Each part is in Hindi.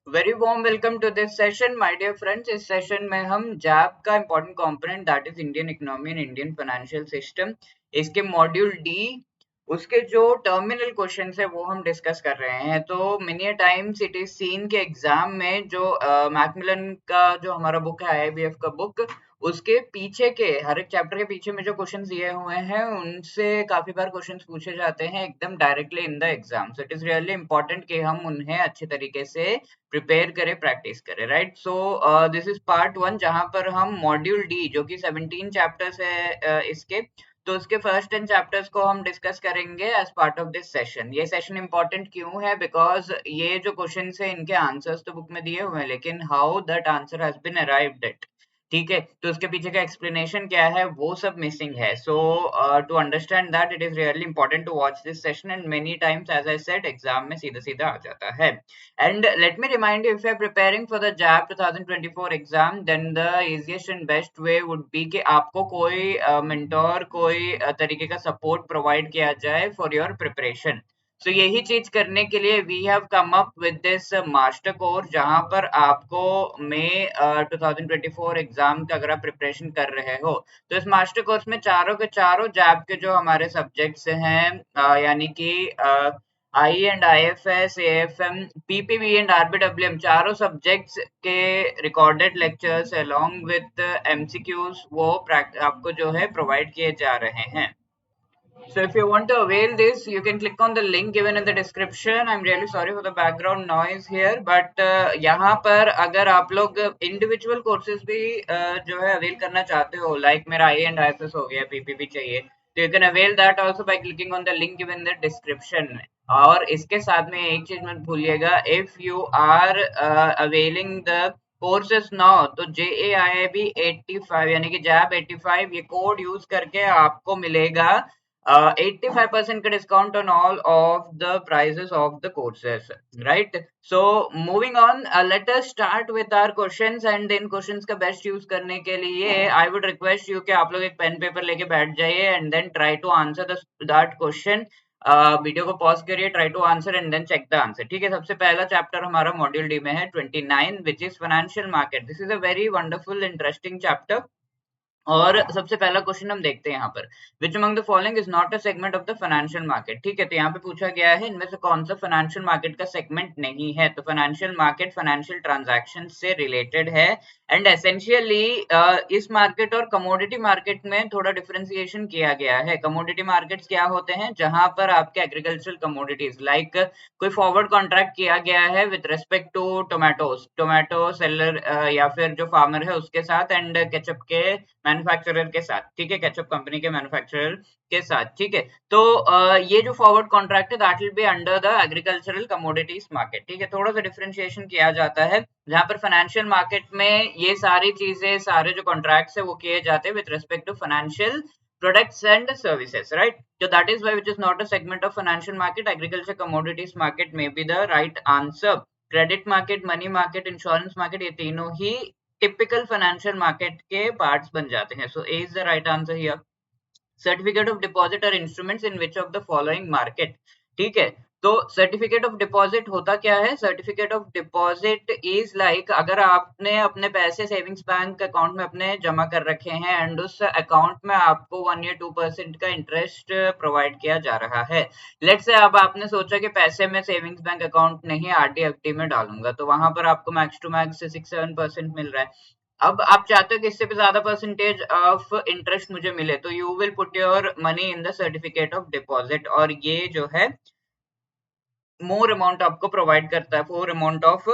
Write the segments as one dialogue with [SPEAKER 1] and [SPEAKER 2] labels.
[SPEAKER 1] Very warm welcome to this session my dear friends. इस सेशन में हम जैप का important component that is Indian economy and Indian financial system, इसके मॉड्यूल डी, उसके जो टर्मिनल क्वेश्चंस है वो हम डिस्कस कर रहे हैं। तो many times it is seen के एग्जाम में जो मैकमिलन का जो हमारा बुक है आईआईबीएफ का बुक, उसके पीछे के हर एक चैप्टर के पीछे में जो क्वेश्चंस दिए हुए हैं उनसे काफी बार क्वेश्चंस पूछे जाते हैं एकदम directly in the exam. So it is really important कि हम उन्हें अच्छे तरीके से प्रिपेयर करें, प्रैक्टिस करें, right. So this is part one, जहां पर हम मॉड्यूल डी जो कि 17 चैप्टर्स है इसके, तो उसके फर्स्ट 10 चैप्टर्स को हम डिस्कस करेंगे as part of this session. ये सेशन इंपॉर्टेंट क्यों है? बिकॉज ये जो क्वेश्चन है इनके आंसर्स तो बुक में दिए हुए हैं, लेकिन how that answer has been arrived at, ठीक है, तो उसके पीछे का एक्सप्लेनेशन क्या है वो सब मिसिंग है। So to understand that it is really important to watch this session, and many times as I said exam में सीधा सीधा आ जाता है। And let me remind you, if you are preparing for the JAB 2024 exam, then the easiest and best way would be कि आपको कोई mentor, कोई तरीके का support provide किया जाए for your preparation. So यही चीज करने के लिए we have come up with this master course, जहां पर आपको मई 2024 एग्जाम का अगर आप प्रिपरेशन कर रहे हो तो इस मास्टर कोर्स में चारों के चारों जैब के जो हमारे सब्जेक्ट्स हैं, यानी कि I and IFS, AFM, PPB and RBWM, चारों सब्जेक्ट्स के recorded lectures along with MCQs वो आपको जो है प्रोवाइड किए जा रहे हैं। So if you want to avail this, you can click on the link given in the description. I'm really sorry for the background noise here, but यहाँ पर अगर आप लोग individual courses भी जो है avail करना चाहते हो, like मेरा आई एंड IFS हो गया, PPP चाहिए, तो you can avail that also by clicking on the link given in the description. और इसके साथ में एक चीज मत भूलिएगा, if you are availing the courses now, तो JAIIB 85 यानी कि जैब 85 ये कोड यूज करके आपको मिलेगा 85% का discount on all of the prices of the courses, right. So moving on, let us start with our questions, and इन क्वेश्चंस का बेस्ट यूज करने के लिए आई वुड रिक्वेस्ट यू कि आप लोग एक पेन पेपर लेके बैठ जाइए and then try to answer that question. Video को पॉज करिए, try to answer and then check the answer, ठीक है। सबसे पहला चैप्टर हमारा मॉड्यूल डी में है 29, which is financial market. This is a very wonderful interesting chapter. और सबसे पहला क्वेश्चन हम देखते हैं यहाँ पर, which among the following is not a segment of the financial market, ठीक है। तो यहाँ पे पूछा गया है इनमें से कौन सा फाइनेंशियल मार्केट का सेगमेंट नहीं है। तो फाइनेंशियल मार्केट फाइनेंशियल ट्रांजैक्शन से रिलेटेड है, एंड एसेंशियली इस मार्केट और कमोडिटी मार्केट में थोड़ा डिफरेंशिएशन किया गया है। कमोडिटी मार्केट्स क्या होते हैं? जहां पर आपके एग्रीकल्चरल कमोडिटीज लाइक कोई फॉरवर्ड कॉन्ट्रैक्ट किया गया है with respect to tomatoes, tomato seller या फिर जो फार्मर है उसके साथ, एंड केचप के मैन्युफैक्चरर के साथ, ठीक है, केचप कंपनी के मैन्युफैक्चरर के साथ, ठीक है। तो ये जो फॉरवर्ड कॉन्ट्रैक्ट है that will be under the agricultural commodities market, ठीक है। थोड़ा सा डिफरेंशिएशन किया जाता है, जहां पर फाइनेंशियल मार्केट में ये सारी चीजें, सारे जो कॉन्ट्रैक्ट्स है वो किए जाते हैं with respect to financial products and services, right? So that is why which is not a segment of financial market. Agriculture commodities market may be the right answer. Credit market, money market, insurance market, ये तीनों ही टिपिकल फाइनेंशियल मार्केट के पार्ट्स बन जाते हैं। So A is the right answer here. Certificate of deposit और instruments in which of the following market, ठीक है। तो सर्टिफिकेट ऑफ डिपॉजिट होता क्या है? Certificate of deposit is like अगर आपने अपने पैसे सेविंग्स बैंक अकाउंट में अपने जमा कर रखे हैं एंड उस अकाउंट में आपको 1 या 2% का इंटरेस्ट प्रोवाइड किया जा रहा है। लेट्स से अब आपने सोचा कि पैसे में सेविंग्स बैंक अकाउंट नहीं RD FD में डालूंगा, तो वहां पर आपको मैक्स टू मैक्स 6-7% मिल रहा है। अब आप चाहते हो कि इससे भी ज्यादा परसेंटेज ऑफ इंटरेस्ट मुझे मिले, तो you will put your money in the certificate of deposit, और ये जो है मोर अमाउंट आपको प्रोवाइड करता है, फोर अमाउंट ऑफ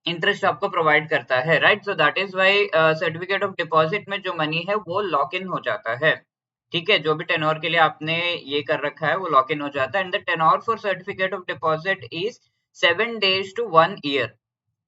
[SPEAKER 1] इंटरेस्ट आपको प्रोवाइड करता है, right. So that is why certificate of deposit में जो मनी है वो लॉक इन हो जाता है, ठीक है। जो भी टेनोर के लिए आपने ये कर रखा है वो लॉक इन हो जाता है, and the tenure for certificate of deposit is 7 days to 1 year,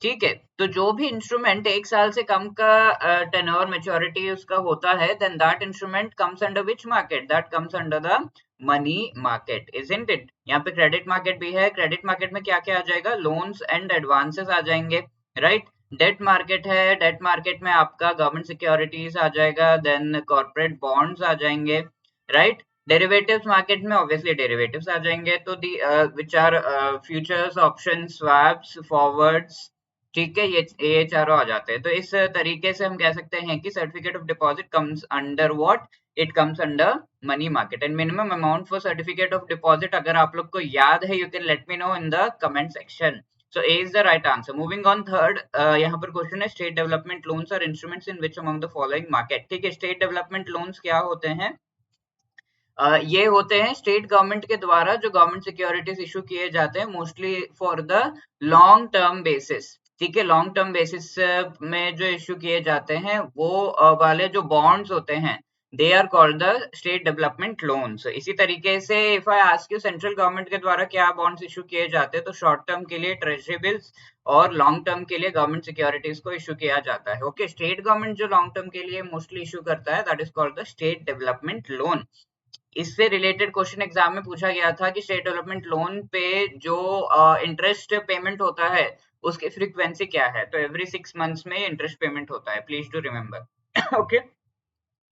[SPEAKER 1] ठीक है। तो जो भी इंस्ट्रूमेंट 1 साल से कम का टेन्योर मैच्योरिटी उसका होता है, then that instrument comes under which market? That comes under the money market, isn't it. यहाँ पे क्रेडिट मार्केट भी है। क्रेडिट मार्केट में क्या क्या आ जाएगा? लोन्स एंड एडवांसेस आ जाएंगे, राइट। डेट मार्केट है, डेट मार्केट में आपका गवर्नमेंट सिक्योरिटीज आ जाएगा, देन कॉर्पोरेट बॉन्ड्स आ जाएंगे, राइट। डेरिवेटिव्स मार्केट में ऑब्वियसली डेरिवेटिव्स आ जाएंगे, तो the which are futures, option, swaps, forwards, ठीक है, ये चारों आ जाते हैं। तो इस तरीके से हम कह सकते हैं कि certificate of deposit comes under what, it comes under money market. And minimum amount for certificate of deposit अगर आप लोग को याद है, you can let me know in the comment section. So A is the right answer. Moving on third, यहाँ पर क्वेश्चन है स्टेट डेवलपमेंट लोन्स और instruments in which among the following market. ठीक है, स्टेट डेवलपमेंट लोन्स क्या होते हैं? ये होते हैं स्टेट गवर्नमेंट के द्वारा जो गवर्नमेंट सिक्योरिटीज इशू किए जाते हैं, mostly for the long term basis. ठीक है, लॉन्ग टर्म बेसिस में जो इशू किए जाते हैं वो वाले जो बॉन्ड्स होते हैं, they are called the state development loans. इसी तरीके से if I ask you central government के द्वारा क्या बॉन्ड्स इशू किए जाते हैं, तो शॉर्ट टर्म के लिए ट्रेजरी बिल्स और लॉन्ग टर्म के लिए गवर्नमेंट सिक्योरिटीज को इशू किया जाता है। ओके, स्टेट गवर्नमेंट जो लॉन्ग टर्म के लिए मोस्टली इशू करता है, that is called the state development loan. इससे रिलेटेड क्वेश्चन एग्जाम में पूछा गया था कि स्टेट डेवलपमेंट लोन पे जो इंटरेस्ट पेमेंट होता है उसकी फ्रीक्वेंसी क्या है, तो एवरी 6 मंथ्स में इंटरेस्ट पेमेंट होता है, please to remember. Okay,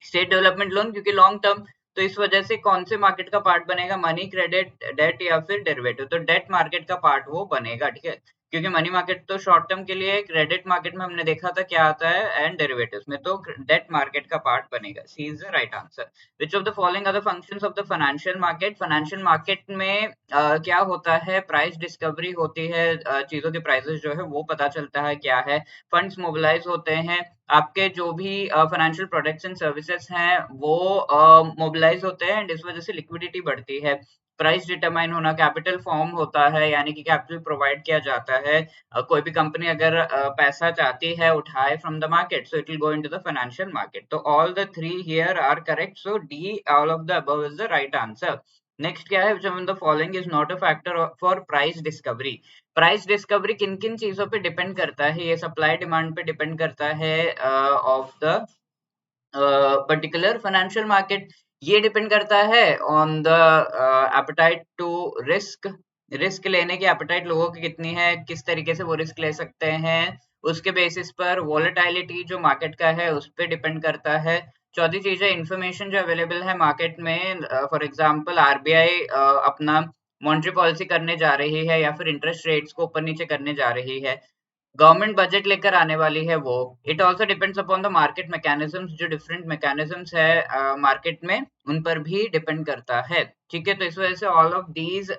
[SPEAKER 1] state development loan क्योंकि लॉन्ग टर्म, तो इस वजह से कौन से मार्केट का पार्ट बनेगा, मनी, क्रेडिट, डेट या फिर डेरिवेटिव, तो डेट मार्केट का पार्ट वो बनेगा। ठीक है, क्योंकि मनी मार्केट तो शॉर्ट टर्म के लिए, क्रेडिट मार्केट में हमने देखा था क्या आता है, एंड डेरिवेटिव्स में तो डेट मार्केट का पार्ट बनेगा। C is the right answer. Which of the following are the functions of the financial market? Financial market में क्या होता है, प्राइस डिस्कवरी होती है, चीजों के प्राइसेस जो है वो पता चलता है क्या है, फंड्स मोबिलाइज होते हैं, आपके जो भी फाइनेंशियल प्रोडक्ट्स एंड सर्विसेज हैं वो मोबिलाइज होते हैं, एंड इस वजह से लिक्विडिटी बढ़ती है। प्राइस डिटरमाइन होना, कैपिटल फॉर्म होता है, यानी कि कैपिटल प्रोवाइड किया जाता है। कोई भी कंपनी अगर पैसा चाहती है उठाए from the market, so it will go into the financial market. तो all the three here are correct, so D all of the above is the right answer. Next क्या है, which among the following is not a factor for price discovery? Price discovery किन किन चीजों पे डिपेंड करता है, ये सप्लाई डिमांड पे डिपेंड करता है of the particular financial market. ये डिपेंड करता है on the appetite to risk, risk लेने की एपेटाइट लोगों की कितनी है, किस तरीके से वो रिस्क ले सकते हैं, उसके बेसिस पर वॉलेटिलिटी जो मार्केट का है उस पर डिपेंड करता है। चौथी चीज है इंफॉर्मेशन जो अवेलेबल है मार्केट में, फॉर एग्जांपल आरबीआई अपना मॉनेटरी पॉलिसी करने जा रही है या फिर इंटरेस्ट रेट्स को ऊपर नीचे करने जा रही है, गवर्नमेंट बजट लेकर आने वाली है वो। It also depends upon the market mechanisms, जो डिफरेंट मैकेनिज्म्स है मार्केट में उन पर भी डिपेंड करता है। ठीक है, तो इस वजह से ऑल ऑफ दीज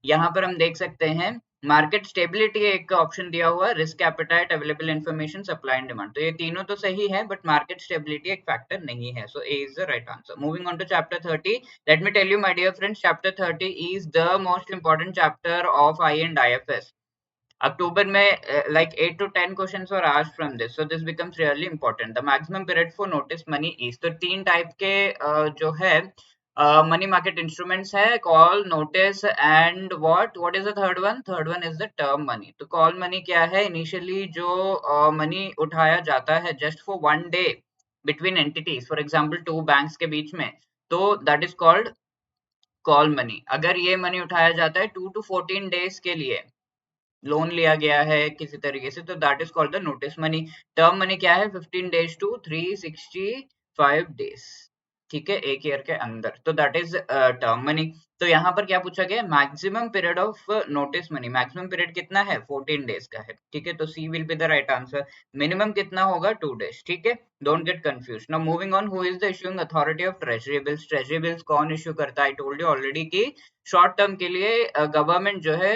[SPEAKER 1] यहाँ पर हम देख सकते हैं। मार्केट स्टेबिलिटी एक ऑप्शन दिया हुआ है, risk appetite, available information, supply and demand, तो ये तीनों तो सही है बट मार्केट स्टेबिलिटी एक फैक्टर नहीं है, so A is the right answer. Moving on to chapter 30, let me tell you my dear friends, chapter 30 is the most important chapter of I and IFS. October में like 8 to 10 questions were asked from this, so this becomes really important. The maximum period for notice money is, तो तीन टाइप के जो है मनी मार्केट इंस्ट्रूमेंट्स है, call, notice and what is the third one? Third one is the term money. तो कॉल मनी क्या है, इनिशियली जो मनी उठाया जाता है just for 1 day between entities, for example two banks के बीच में, तो that is called call money. अगर ये मनी उठाया जाता है 2 to 14 डेज के लिए, लोन लिया गया है किसी तरीके से, तो that is called the notice money. Term money क्या है, 15 डेज टू 365 डेज, ठीक है, एक ईयर के अंदर, तो दैट इज टर्म मनी। तो यहाँ पर क्या पूछा गया, maximum period of notice money, maximum period कितना है, 14 डेज का है। ठीक है, तो C will be the right answer. Minimum कितना होगा, 2 डेज। ठीक है, don't get confuse. Now moving on, who is the issuing authority of treasury bills? Treasury bills कौन इशू करता है? आई टोल्ड यू ऑलरेडी कि शॉर्ट टर्म के लिए गवर्नमेंट जो है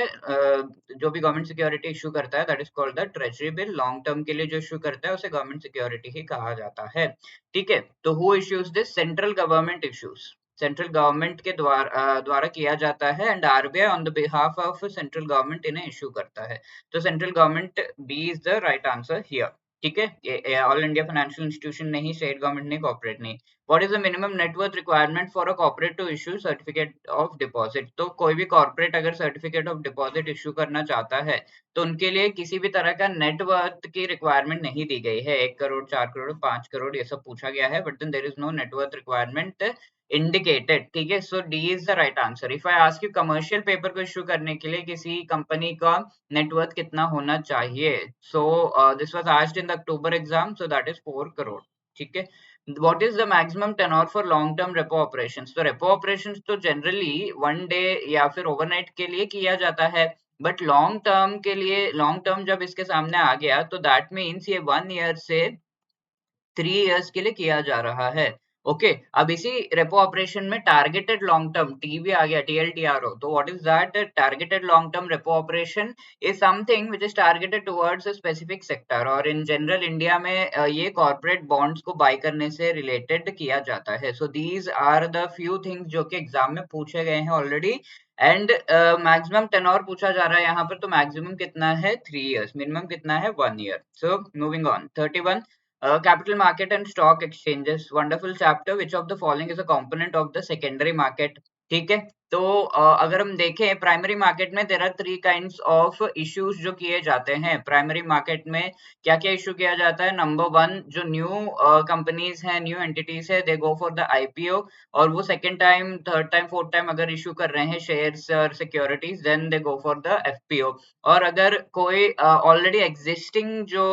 [SPEAKER 1] जो भी गवर्नमेंट सिक्योरिटी इशू करता है that is called the treasury bill. Long term के लिए जो इशू करता है उसे गवर्नमेंट सिक्योरिटी ही कहा जाता है। ठीक है, तो who issues this? Central government issues, central government के द्वारा किया जाता है, and RBI on the behalf of central government इन्हें इशू करता है। तो central government B is the right answer here. ठीक है, ऑल इंडिया फाइनेंशियल इंस्टीट्यूशन नहीं, स्टेट गवर्नमेंट नहीं, कॉर्पोरेट नहीं। What is the minimum net worth requirement for a corporate to issue certificate of deposit? तो कोई भी कॉर्पोरेट अगर सर्टिफिकेट ऑफ डिपॉजिट इशू करना चाहता है तो उनके लिए किसी भी तरह का नेट वर्थ की रिक्वायरमेंट नहीं दी गई है। 1 करोड़, 4 करोड़, 5 करोड़, ये सब पूछा गया है, but then there is no net worth requirement indicated. ठीक है, so D is the right answer. If I ask you commercial paper को इशू करने के लिए किसी कंपनी का नेटवर्थ कितना होना चाहिए, so this was asked in the October exam, so that is 4 crore. ठीक है, What is the maximum tenor for long term repo operations? तो repo operations तो generally one day या फिर overnight के लिए किया जाता है, बट लॉन्ग टर्म के लिए, लॉन्ग टर्म जब इसके सामने आ गया तो दैट मीन्स ये 1 year से 3 years के लिए किया जा रहा है। ओके, अब इसी रेपो ऑपरेशन में टारगेटेड लॉन्ग टर्म टी भी आ गया, TLTRO। तो what is that? Targeted long term repo operation is something which is targeted towards a specific sector, और इन जनरल इंडिया में ये कॉर्पोरेट बॉन्ड्स को बाय करने से रिलेटेड किया जाता है। So these are the few things जो कि एग्जाम में पूछे गए हैं ऑलरेडी। एंड मैक्सिमम टेनोर पूछा जा रहा है यहाँ पर, तो मैक्सिमम कितना है? 3 years, मिनिमम कितना है? 1 year। So moving on, 31, capital market and stock exchanges, wonderful chapter। Which of the following is a component of the secondary market? ठीक है, तो अगर हम देखें प्राइमरी मार्केट में there are 3 kinds of issues जो किए जाते हैं। प्राइमरी मार्केट में क्या क्या इशू किया जाता है? नंबर 1, जो न्यू कंपनीज हैं, न्यू एंटिटीज है, they go for the IPO, और वो second time, third time, fourth time अगर इशू कर रहे हैं शेयर्स और securities, then they go for the FPO. और अगर कोई ऑलरेडी एग्जिस्टिंग जो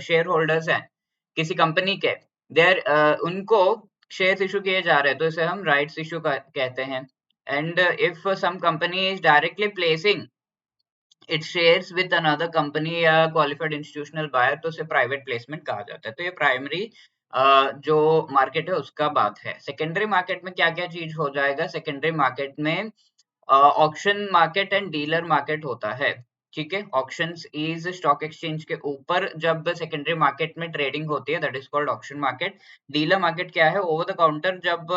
[SPEAKER 1] शेयर होल्डर्स हैं किसी कंपनी के, देर उनको शेयर्स इशू किए जा रहे हैं, तो इसे हम राइट्स इशू कहते हैं। And if some company is directly placing its shares with another company या क्वालिफाइड इंस्टीट्यूशनल बायर, तो उसे प्राइवेट प्लेसमेंट कहा जाता है। तो ये प्राइमरी जो मार्केट है उसका बात है। सेकेंडरी मार्केट में क्या क्या चीज हो जाएगा? सेकेंडरी मार्केट में auction market and dealer market होता है। ठीक है, ऑक्शंस इज स्टॉक एक्सचेंज के ऊपर जब सेकेंडरी मार्केट में ट्रेडिंग होती है, that is called auction market. Dealer market क्या है? ओवर द काउंटर जब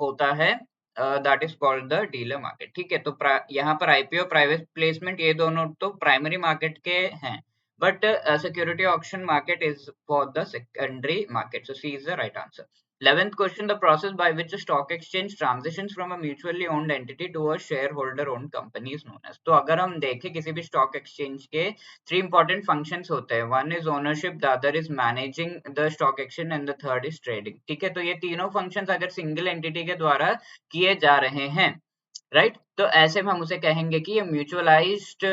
[SPEAKER 1] होता है, that is called the dealer market. ठीक है, तो यहाँ पर आईपीओ, प्राइवेट प्लेसमेंट, ये दोनों तो प्राइमरी मार्केट के हैं, but security auction market is for the secondary market. So C is the right answer. 11th question, the process by which a stock exchange transitions from a mutually owned entity to a shareholder owned company is known as। तो अगर हम देखें किसी भी स्टॉक एक्सचेंज के 3 important functions होते हैं। One is ownership, the other is managing the stock exchange, and the third is trading. ठीक है, तो ये तीनों functions अगर सिंगल एंटिटी के द्वारा किए जा रहे हैं, राइट, तो ऐसे में हम उसे कहेंगे कि ये म्यूचुअलाइज्ड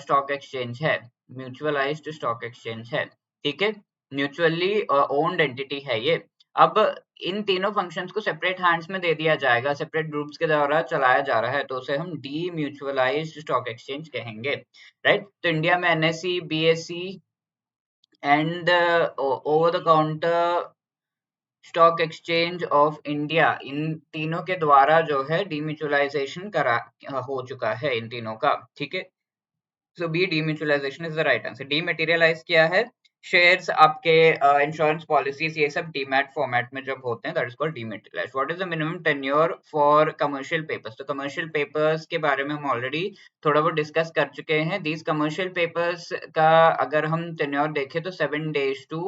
[SPEAKER 1] स्टॉक एक्सचेंज है, म्यूचुअलाइज्ड स्टॉक एक्सचेंज है। ठीक है, म्यूचुअली ओन्ड एंटिटी है ये। अब इन तीनों फंक्शंस को सेपरेट हैंड्स में दे दिया जाएगा, सेपरेट ग्रुप्स के द्वारा चलाया जा रहा है, तो उसे हम डी म्यूचुअलाइज्ड स्टॉक एक्सचेंज कहेंगे, राइट। तो इंडिया में NSE, BSE and over the counter stock exchange of India, इन तीनों के द्वारा जो है डीम्यूचुअलाइजेशन करा हो चुका है इन तीनों का। ठीक है, so B demutualisation is the right answer. Dematerialise क्या है? शेयर्स, आपके इंश्योरेंस पॉलिसीज, ये सब डीमैट फॉर्मेट में जब होते हैं, that is called dematerialise. What is the minimum tenure for commercial papers? तो कमर्शियल पेपर्स के बारे में हम ऑलरेडी थोड़ा बहुत डिस्कस कर चुके हैं। दीज कमर्शियल पेपर्स का अगर हम टेन्योर देखें तो 7 days to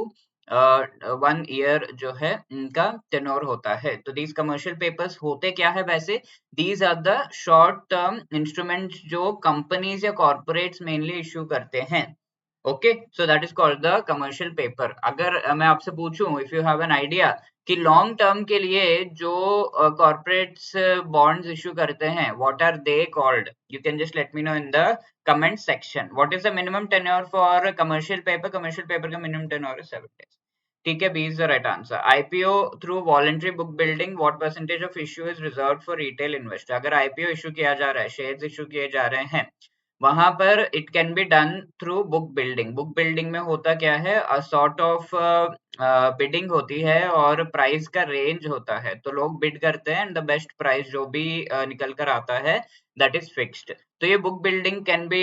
[SPEAKER 1] 1 year जो है इनका टेन्योर होता है। तो दीज कमर्शियल पेपर्स होते क्या है वैसे? These are the short term instruments जो कंपनीज या कॉर्पोरेट्स मेनली इश्यू करते हैं। Okay, so that is called the commercial paper. अगर मैं आपसे पूछूं, if you have an idea कि लॉन्ग टर्म के लिए जो कॉर्पोरेट्स बॉन्ड्स इश्यू करते हैं, what are they called? You can just let me know in the comment section. What is the minimum tenure for commercial paper? Commercial paper का मिनिमम टेन्योर इज 7 days। ठीक है, B is the right answer. IPO through voluntary book building, what percentage of issue is reserve for retail investor? अगर आईपीओ इशू किया जा रहा है, शेयर्स इशू किए जा रहे हैं, वहां पर it can be done through book building. Book building में होता क्या है? अ सॉर्ट ऑफ बिडिंग होती है और प्राइस का रेंज होता है, तो लोग बिड करते हैं एंड द बेस्ट प्राइस जो भी निकल कर आता है, दैट इज फिक्स्ड। तो ये बुक बिल्डिंग कैन बी,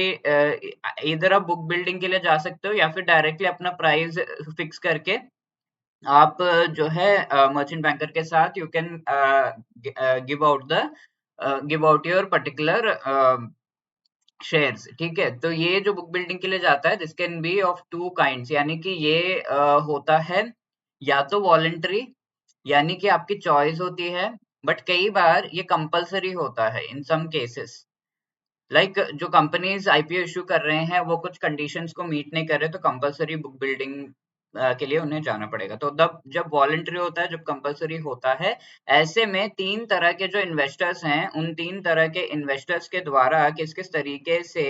[SPEAKER 1] इधर आप बुक बिल्डिंग के लिए जा सकते हो या फिर डायरेक्टली अपना प्राइस फिक्स करके आप जो है मर्चेंट बैंकर के साथ you can give out your particular shares. ठीक है, तो ये जो बुक बिल्डिंग के लिए जाता है, this can be of 2 kinds, यानी कि ये होता है या तो वॉलंटरी, यानी कि आपकी चॉइस होती है, बट कई बार ये कंपलसरी होता है इन सम केसेस। लाइक जो कंपनीज आईपीओ इश्यू कर रहे हैं वो कुछ कंडीशंस को मीट नहीं कर रहे, तो कंपलसरी बुक बिल्डिंग के लिए उन्हें जाना पड़ेगा। तो तब जब वॉलंटरी होता है, जब कंपलसरी होता है, ऐसे में 3 तरह के जो इन्वेस्टर्स हैं, उन 3 तरह के इन्वेस्टर्स के द्वारा किस किस तरीके से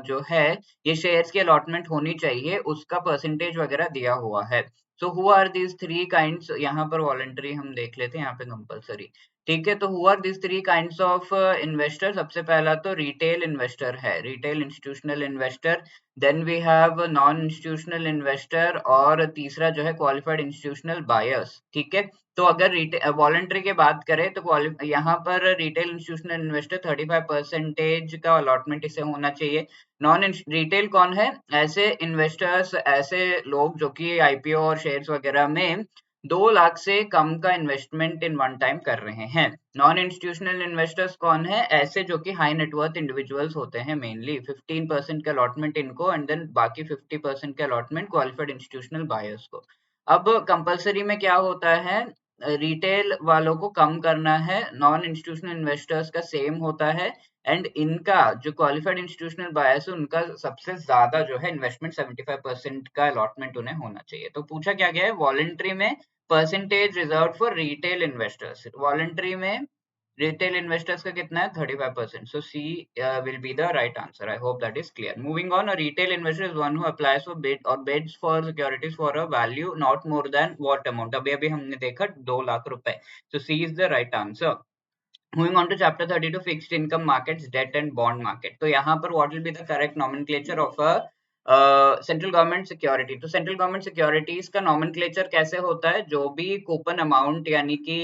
[SPEAKER 1] जो है ये शेयर्स की अलॉटमेंट होनी चाहिए, उसका परसेंटेज वगैरह दिया हुआ है। So who are these three kinds, यहाँ पर वॉलंटरी हम देख लेते हैं, यहाँ पे कंपलसरी। ठीक है, तो who are this three kinds of investor? सबसे पहला तो रिटेल इन्वेस्टर है, retail institutional investor. Then we have non institutional investor, और तीसरा जो है क्वालिफाइड इंस्टीट्यूशनल बायर्स। ठीक है, तो अगर वॉलंटरी की बात करें तो यहाँ पर रिटेल इंस्टीट्यूशनल इन्वेस्टर 35% का अलॉटमेंट इसे होना चाहिए। नॉन रिटेल कौन है? ऐसे इन्वेस्टर्स, ऐसे लोग जो कि आईपीओ और शेयर्स वगैरह में 2 लाख से कम का इन्वेस्टमेंट इन वन टाइम कर रहे हैं। नॉन इंस्टीट्यूशनल इन्वेस्टर्स कौन है? ऐसे जो कि हाई नेटवर्थ इंडिविजुअल्स होते हैं, मेनली 15% का अलॉटमेंट इनको, एंड देन बाकी 50% का अलॉटमेंट क्वालिफाइड इंस्टीट्यूशनल बायर्स को। अब कंपलसरी में क्या होता है? रिटेल वालों को कम करना है, नॉन इंस्टीट्यूशनल इन्वेस्टर्स का सेम होता है, एंड इनका जो क्वालिफाइड इंस्टीट्यूशनल बायर्स है उनका सबसे ज्यादा जो है इन्वेस्टमेंट 75% का अलॉटमेंट उन्हें होना चाहिए। तो पूछा क्या गया है वॉलंटरी में? Percentage reserve for retail investors. Voluntary में रिटेल इन्वेस्टर्स का कितना है? 35%। So C will be the right answer. I hope that is clear. Moving on, a retail investor is one who applies for bid or bids for securities for a value not more than what amount? अभी अभी हमने देखा 2 लाख रुपए। So C is the right answer. Moving on to chapter 32, fixed income markets, debt and bond market. तो यहाँ पर what will be the correct nomenclature of a central government security? तो सेंट्रल गवर्नमेंट सिक्योरिटीज का नॉमेनक्लेचर कैसे होता है? जो भी कूपन अमाउंट यानी कि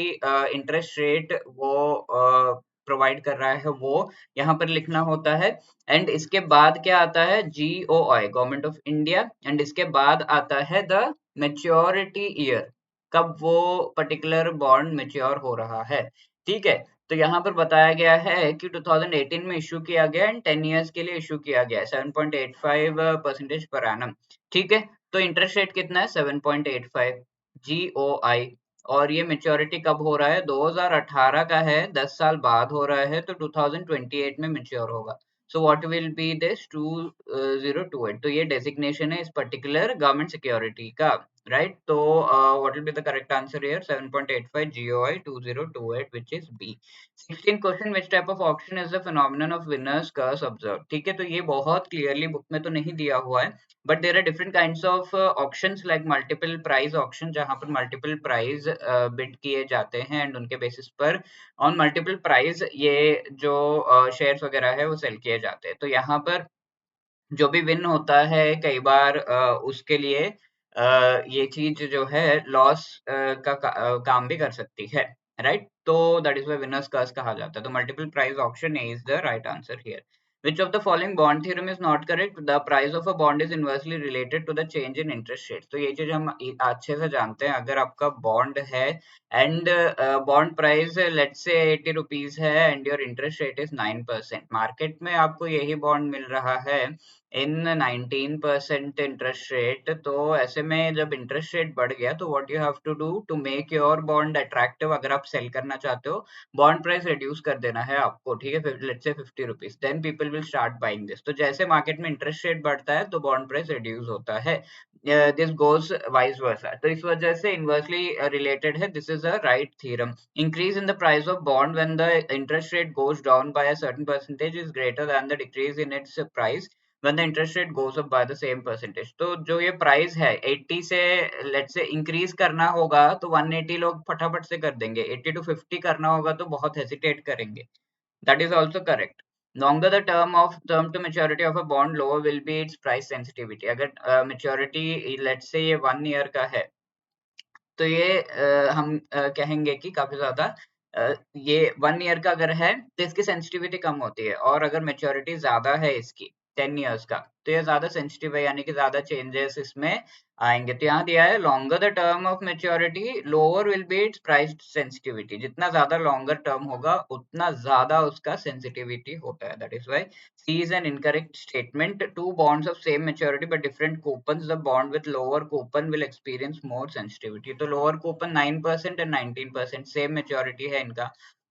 [SPEAKER 1] इंटरेस्ट रेट वो प्रोवाइड कर रहा है वो यहाँ पर लिखना होता है, एंड इसके बाद क्या आता है? GOI, government of India, and इसके बाद आता है द मेच्योरिटी ईयर, कब वो पर्टिकुलर बॉन्ड मेच्योर हो रहा है। ठीक है, तो यहाँ पर बताया गया है कि 2018 में इश्यू किया गया एंड 10 इयर्स के लिए इश्यू किया गया है, 7.85% पर एनम। ठीक है, तो इंटरेस्ट रेट कितना है? 7.85 GOI। और ये मेच्योरिटी कब हो रहा है? 2018 का है, 10 साल बाद हो रहा है, तो 2028 में मेच्योर होगा। So what will be this? 2028। तो ये डेजिग्नेशन है इस पर्टिकुलर गवर्नमेंट सिक्योरिटी का, right? So, what will be the correct answer here? 7.85 GOI 2028, which is B. 16 question, which type of auction is the phenomenon of winners curse observed? ठीक है, तो ये बहुत क्लियरली बुक में तो नहीं दिया हुआ है, but there are different kinds of auctions like multiple price auction, जहां पर मल्टीपल प्राइज बिड किए जाते हैं एंड उनके बेसिस पर ऑन मल्टीपल प्राइज ये जो शेयर्स वगैरह है वो सेल किए जाते हैं। तो यहाँ पर जो भी विन होता है कई बार उसके लिए ये चीज जो है लॉस काम भी कर सकती है, राइट? तो दैट इज व्हाई विनर्स कर्स कहा जाता है। तो multiple price option A is the right answer here. Which of the following bond theorem is not correct? The price of a bond is inversely related to the change in interest rates. तो ये चीज हम अच्छे से जानते हैं। अगर आपका बॉन्ड है and bond price let's say 80 rupees है and your interest rate is 9%, market में आपको यही बॉन्ड मिल रहा है इन 19% इंटरेस्ट रेट, तो ऐसे में जब इंटरेस्ट रेट बढ़ गया तो what you have to do to make your bond attractive? अगर आप सेल करना चाहते हो, बॉन्ड प्राइस रिड्यूस कर देना है आपको। ठीक है, let's say 50 rupees, then people will start buying this. तो जैसे मार्केट में इंटरेस्ट रेट बढ़ता है तो बॉन्ड प्राइस रिड्यूस होता है, दिस गोज वाइस वर्सा। तो इस वजह से इनवर्सली रिलेटेड है, this is a right theorem. Increase in the price of bond when the interest rate goes down by a certain percentage is greater than the decrease in its price when the interest rate goes up by the same percentage। तो जो ये प्राइस है 80 से लेट्स से इंक्रीज करना होगा तो 180 लोग फटाफट से कर देंगे, 80 to 50 करना होगा तो बहुत हेसिटेट करेंगे। That is also correct. Longer the term to maturity of a bond, lower will be its price sensitivity। अगर मेच्योरिटी लेट्स से ये 1 ईयर का है तो ये हम कहेंगे कि काफी ज्यादा ये 1 ईयर का अगर है तो इसकी सेंसिटिविटी कम होती है, और अगर मेच्योरिटी ज्यादा है इसकी 10 इयर्स का तो ये ज्यादा सेंसिटिव है, यानी कि ज्यादा चेंजेस इसमें आएंगे। तो यहाँ दिया है longer the term of maturity lower will be it's price sensitivity. जितना ज्यादा लॉन्गर टर्म होगा उतना ज्यादा उसका सेंसिटिविटी होता है। That is why C is an incorrect statement. Two bonds of same maturity but different coupons, the bond with lower coupon will experience more sensitivity। तो lower coupon 9% and 19%, same maturity है इनका,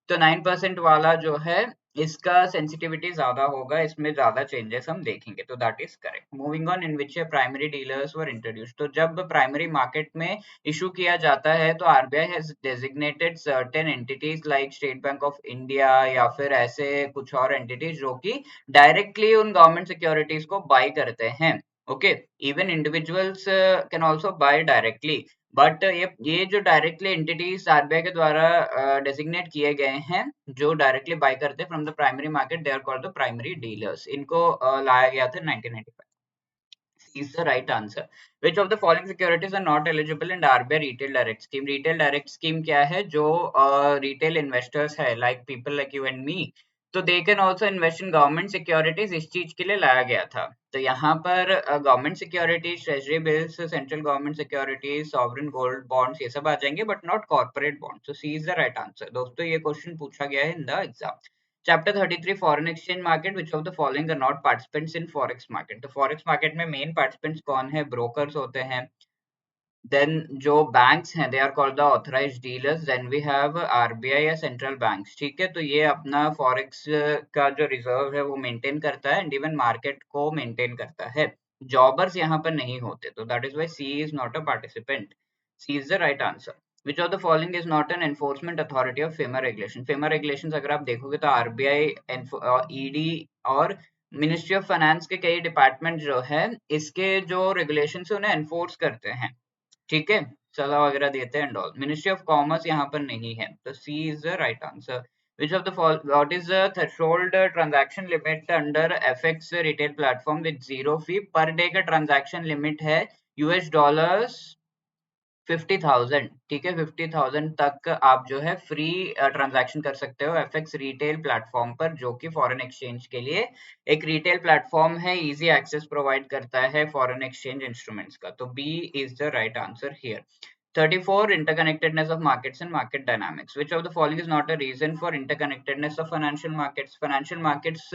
[SPEAKER 1] तो 9% वाला जो है इसका सेंसिटिविटी ज्यादा होगा, इसमें ज्यादा चेंजेस हम देखेंगे। तो that is correct. Moving on, in which primary dealers were introduced. तो जब प्राइमरी मार्केट में इशू किया जाता है तो RBI has designated certain entities like state bank of India या फिर ऐसे कुछ और एंटिटीज जो कि डायरेक्टली उन गवर्नमेंट सिक्योरिटीज को बाय करते हैं। Okay, even individuals can also by directly, but ये जो डायरेक्टली एंटिटीज आरबीआई के द्वारा डेजिग्नेट किए गए हैं, जो डायरेक्टली बाय करते हैं from the primary market, they are called the primary dealers. इनको लाया गया था 1995। Is the right answer. Which of the following securities are not eligible in RBI retail direct scheme? Retail direct scheme क्या है? जो retail investors है, like people like you and me, तो they can also invest in government securities, इस चीज के लिए लाया गया था। तो यहाँ पर government securities, treasury bills, central government securities, sovereign gold bonds, ये सब आ जाएंगे, बट नॉट कॉर्पोरेट बॉन्ड्स। तो C is the right answer. दोस्तों ये क्वेश्चन पूछा गया है in the exam. Chapter 33 Foreign Exchange Market, which of the following are not participants in forex market? तो forex market में main participants कौन है? brokers होते हैं, then जो banks हैं they are called the authorized dealers, then we have RBI या central banks। ठीक है, तो ये अपना forex का जो reserve है वो maintain करता है, and even market को maintain करता है। jobbers यहाँ पर नहीं होते, तो that is why C is not a participant. C is the right answer. Which of the following is not an enforcement authority of FEMA regulation? FEMA regulations अगर आप देखोगे तो RBI, ED और मिनिस्ट्री ऑफ फाइनेंस के कई डिपार्टमेंट जो है, इसके जो रेगुलेशन है उन्हें एनफोर्स करते हैं। ठीक है, सलाह वगैरह देते हैं and all. Ministry of commerce यहाँ पर नहीं है, तो C is the right answer. Which of the what is the threshold transaction limit under FX retail platform with zero fee? Per day का ट्रांजैक्शन लिमिट है $50, 50,000। ठीक है, 50,000 तक आप जो है फ्री ट्रांजैक्शन कर सकते हो एफएक्स रिटेल प्लेटफॉर्म पर, जो कि फॉरेन एक्सचेंज के लिए एक रिटेल प्लेटफॉर्म है, इजी एक्सेस प्रोवाइड करता है फॉरेन एक्सचेंज इंस्ट्रूमेंट्स का। तो B is the right answer here. 34 Interconnectedness of markets and market dynamics. Which of the following is not a reason for interconnectedness of financial markets? Financial markets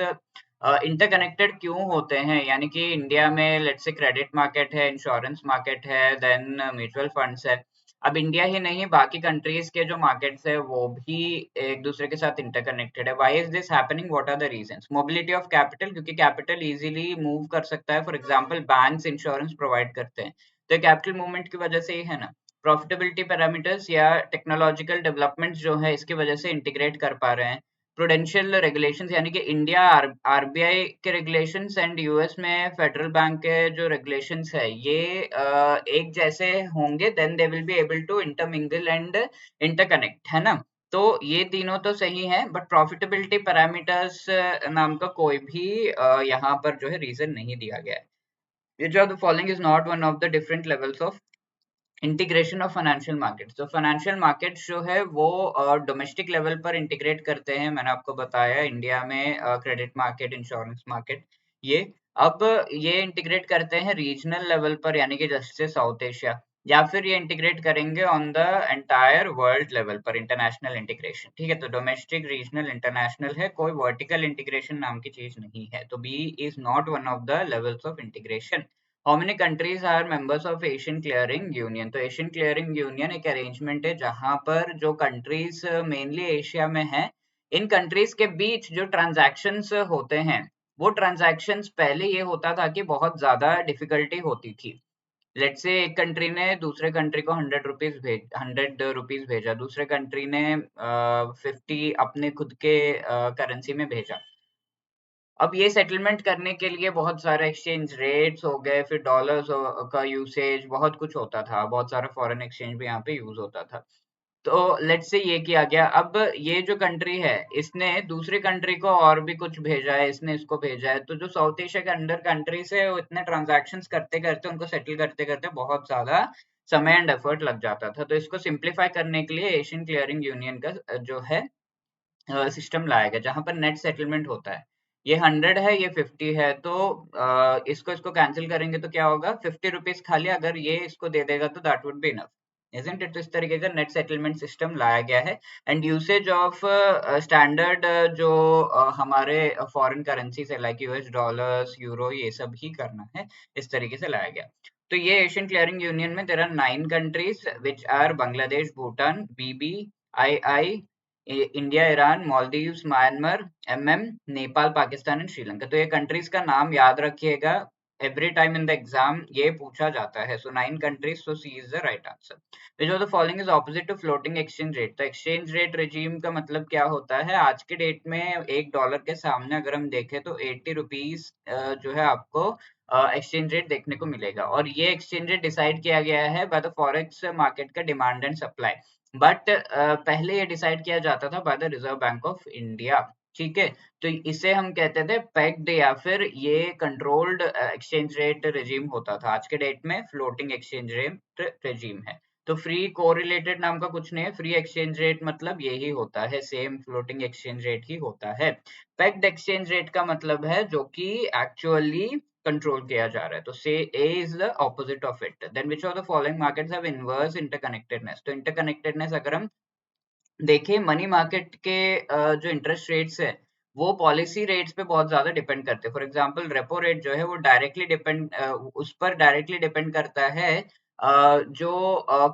[SPEAKER 1] interconnected क्यों होते हैं? यानी कि इंडिया में लेट्स से क्रेडिट मार्केट है, इंश्योरेंस मार्केट है, देन म्यूचुअल फंड्स है। अब इंडिया ही नहीं, बाकी कंट्रीज के जो मार्केट्स है वो भी एक दूसरे के साथ इंटरकनेक्टेड है। Why is this happening? What are the reasons? Mobility of capital, क्योंकि कैपिटल इजीली मूव कर सकता है। For example banks insurance provide करते हैं, तो कैपिटल मूवमेंट की वजह से ही है ना। प्रॉफिटेबिलिटी पैरामीटर्स या टेक्नोलॉजिकल डेवलपमेंट्स जो है इसकी वजह से इंटीग्रेट कर पा रहे हैं। प्रूडेंशियल रेगुलेशंस, यानी कि इंडिया आरबीआई के रेगुलेशंस एंड यूएस में फेडरल बैंक के जो रेगुलेशंस है ये एक जैसे होंगे, then they will be able to intermingle and interconnect, है ना। तो ये तीनों तो सही है, बट प्रॉफिटेबिलिटी पैरामीटर्स नाम का कोई भी यहाँ पर जो है रीजन नहीं दिया गया है। Which of the following is not one of the different levels of integration of financial markets? तो फाइनेंशियल मार्केट्स जो है वो डोमेस्टिक लेवल पर इंटीग्रेट करते हैं। मैंने आपको बताया इंडिया में क्रेडिट मार्केट, इंश्योरेंस मार्केट, ये अब ये इंटीग्रेट करते हैं रीजनल लेवल पर, यानी कि जैसे साउथ एशिया, या फिर ये इंटीग्रेट करेंगे on the entire world level पर, इंटरनेशनल इंटीग्रेशन। ठीक है, तो डोमेस्टिक, रीजनल, इंटरनेशनल है, कोई वर्टिकल इंटीग्रेशन नाम की चीज नहीं है। तो B is not one of the levels of integration. How many countries are members of Asian Clearing Union? तो एशियन क्लियरिंग यूनियन एक अरेंजमेंट है जहां पर जो कंट्रीज मेनली एशिया में हैं, इन कंट्रीज के बीच जो ट्रांजैक्शंस होते हैं, वो ट्रांजैक्शंस पहले ये होता था कि बहुत ज्यादा डिफिकल्टी होती थी। लेट्स से एक कंट्री ने दूसरे कंट्री को 100 रुपीज भेजा, दूसरे कंट्री ने 50 अपने खुद के करेंसी में भेजा। अब ये सेटलमेंट करने के लिए बहुत सारे एक्सचेंज रेट्स हो गए, फिर डॉलर्स का यूसेज, बहुत कुछ होता था, बहुत सारा फॉरेन एक्सचेंज भी यहाँ पे यूज होता था। तो लेट्स से ये किया गया, अब ये जो कंट्री है इसने दूसरी कंट्री को और भी कुछ भेजा है, इसने इसको भेजा है, तो जो साउथ एशिया के अंडर कंट्रीज है वो इतने ट्रांजैक्शंस करते करते, उनको सेटल करते करते बहुत ज्यादा समय एंड एफर्ट लग जाता था। तो इसको सिंप्लीफाई करने के लिए एशियन क्लियरिंग यूनियन का जो है सिस्टम लाया गया, जहां पर नेट सेटलमेंट होता है। ये 100 है, ये 50 है, तो इसको इसको कैंसिल करेंगे तो क्या होगा? 50 रुपीज खाली अगर ये इसको दे देगा तो that would be enough, isn't it? तो इस तरीके का नेट सेटलमेंट सिस्टम लाया गया है। एंड यूसेज ऑफ स्टैंडर्ड जो हमारे फॉरेन करेंसी से लाइक यूएस डॉलर्स, यूरो, ये सब ही करना है, इस तरीके से लाया गया। तो ये एशियन क्लियरिंग यूनियन में there are 9 countries which are Bangladesh, Bhutan, बीबी, आई, India, Iran, Maldives, Myanmar, Nepal, Pakistan and Sri Lanka. तो ये कंट्रीज का नाम याद रखिएगा, every time in the exam ये पूछा जाता है. So 9 countries, so C is the right answer. Which of the following is opposite to floating exchange rate? तो exchange rate regime का मतलब क्या होता है? आज के डेट में $1 के सामने अगर हम देखें तो 80 रुपीज जो है आपको एक्सचेंज रेट देखने को मिलेगा, और ये एक्सचेंज रेट डिसाइड किया गया है बाय द फॉरेक्स मार्केट का डिमांड एंड सप्लाई. बट पहले ये डिसाइड किया जाता था by the reserve bank of India. ठीक है, तो इसे हम कहते थे पेग्ड, या फिर ये कंट्रोल्ड एक्सचेंज रेट रेजिम होता था. आज के डेट में फ्लोटिंग एक्सचेंज रेट रेजिम है. तो फ्री कोरिलेटेड नाम का कुछ नहीं है, फ्री एक्सचेंज रेट मतलब यही होता है, सेम फ्लोटिंग एक्सचेंज रेट ही होता है. पेग्ड एक्सचेंज रेट का मतलब है जो कि एक्चुअली कंट्रोल किया जा रहा है. तो से A is the opposite of it. Then which of the following markets have inverse interconnectedness? तो इंटरकनेक्टेडनेस अगर हम देखिए, मनी मार्केट के जो इंटरेस्ट रेट्स है वो पॉलिसी रेट्स पे बहुत ज्यादा डिपेंड करते हैं. फॉर एग्जांपल रेपो रेट जो है वो डायरेक्टली डिपेंड उस पर डायरेक्टली डिपेंड करता है जो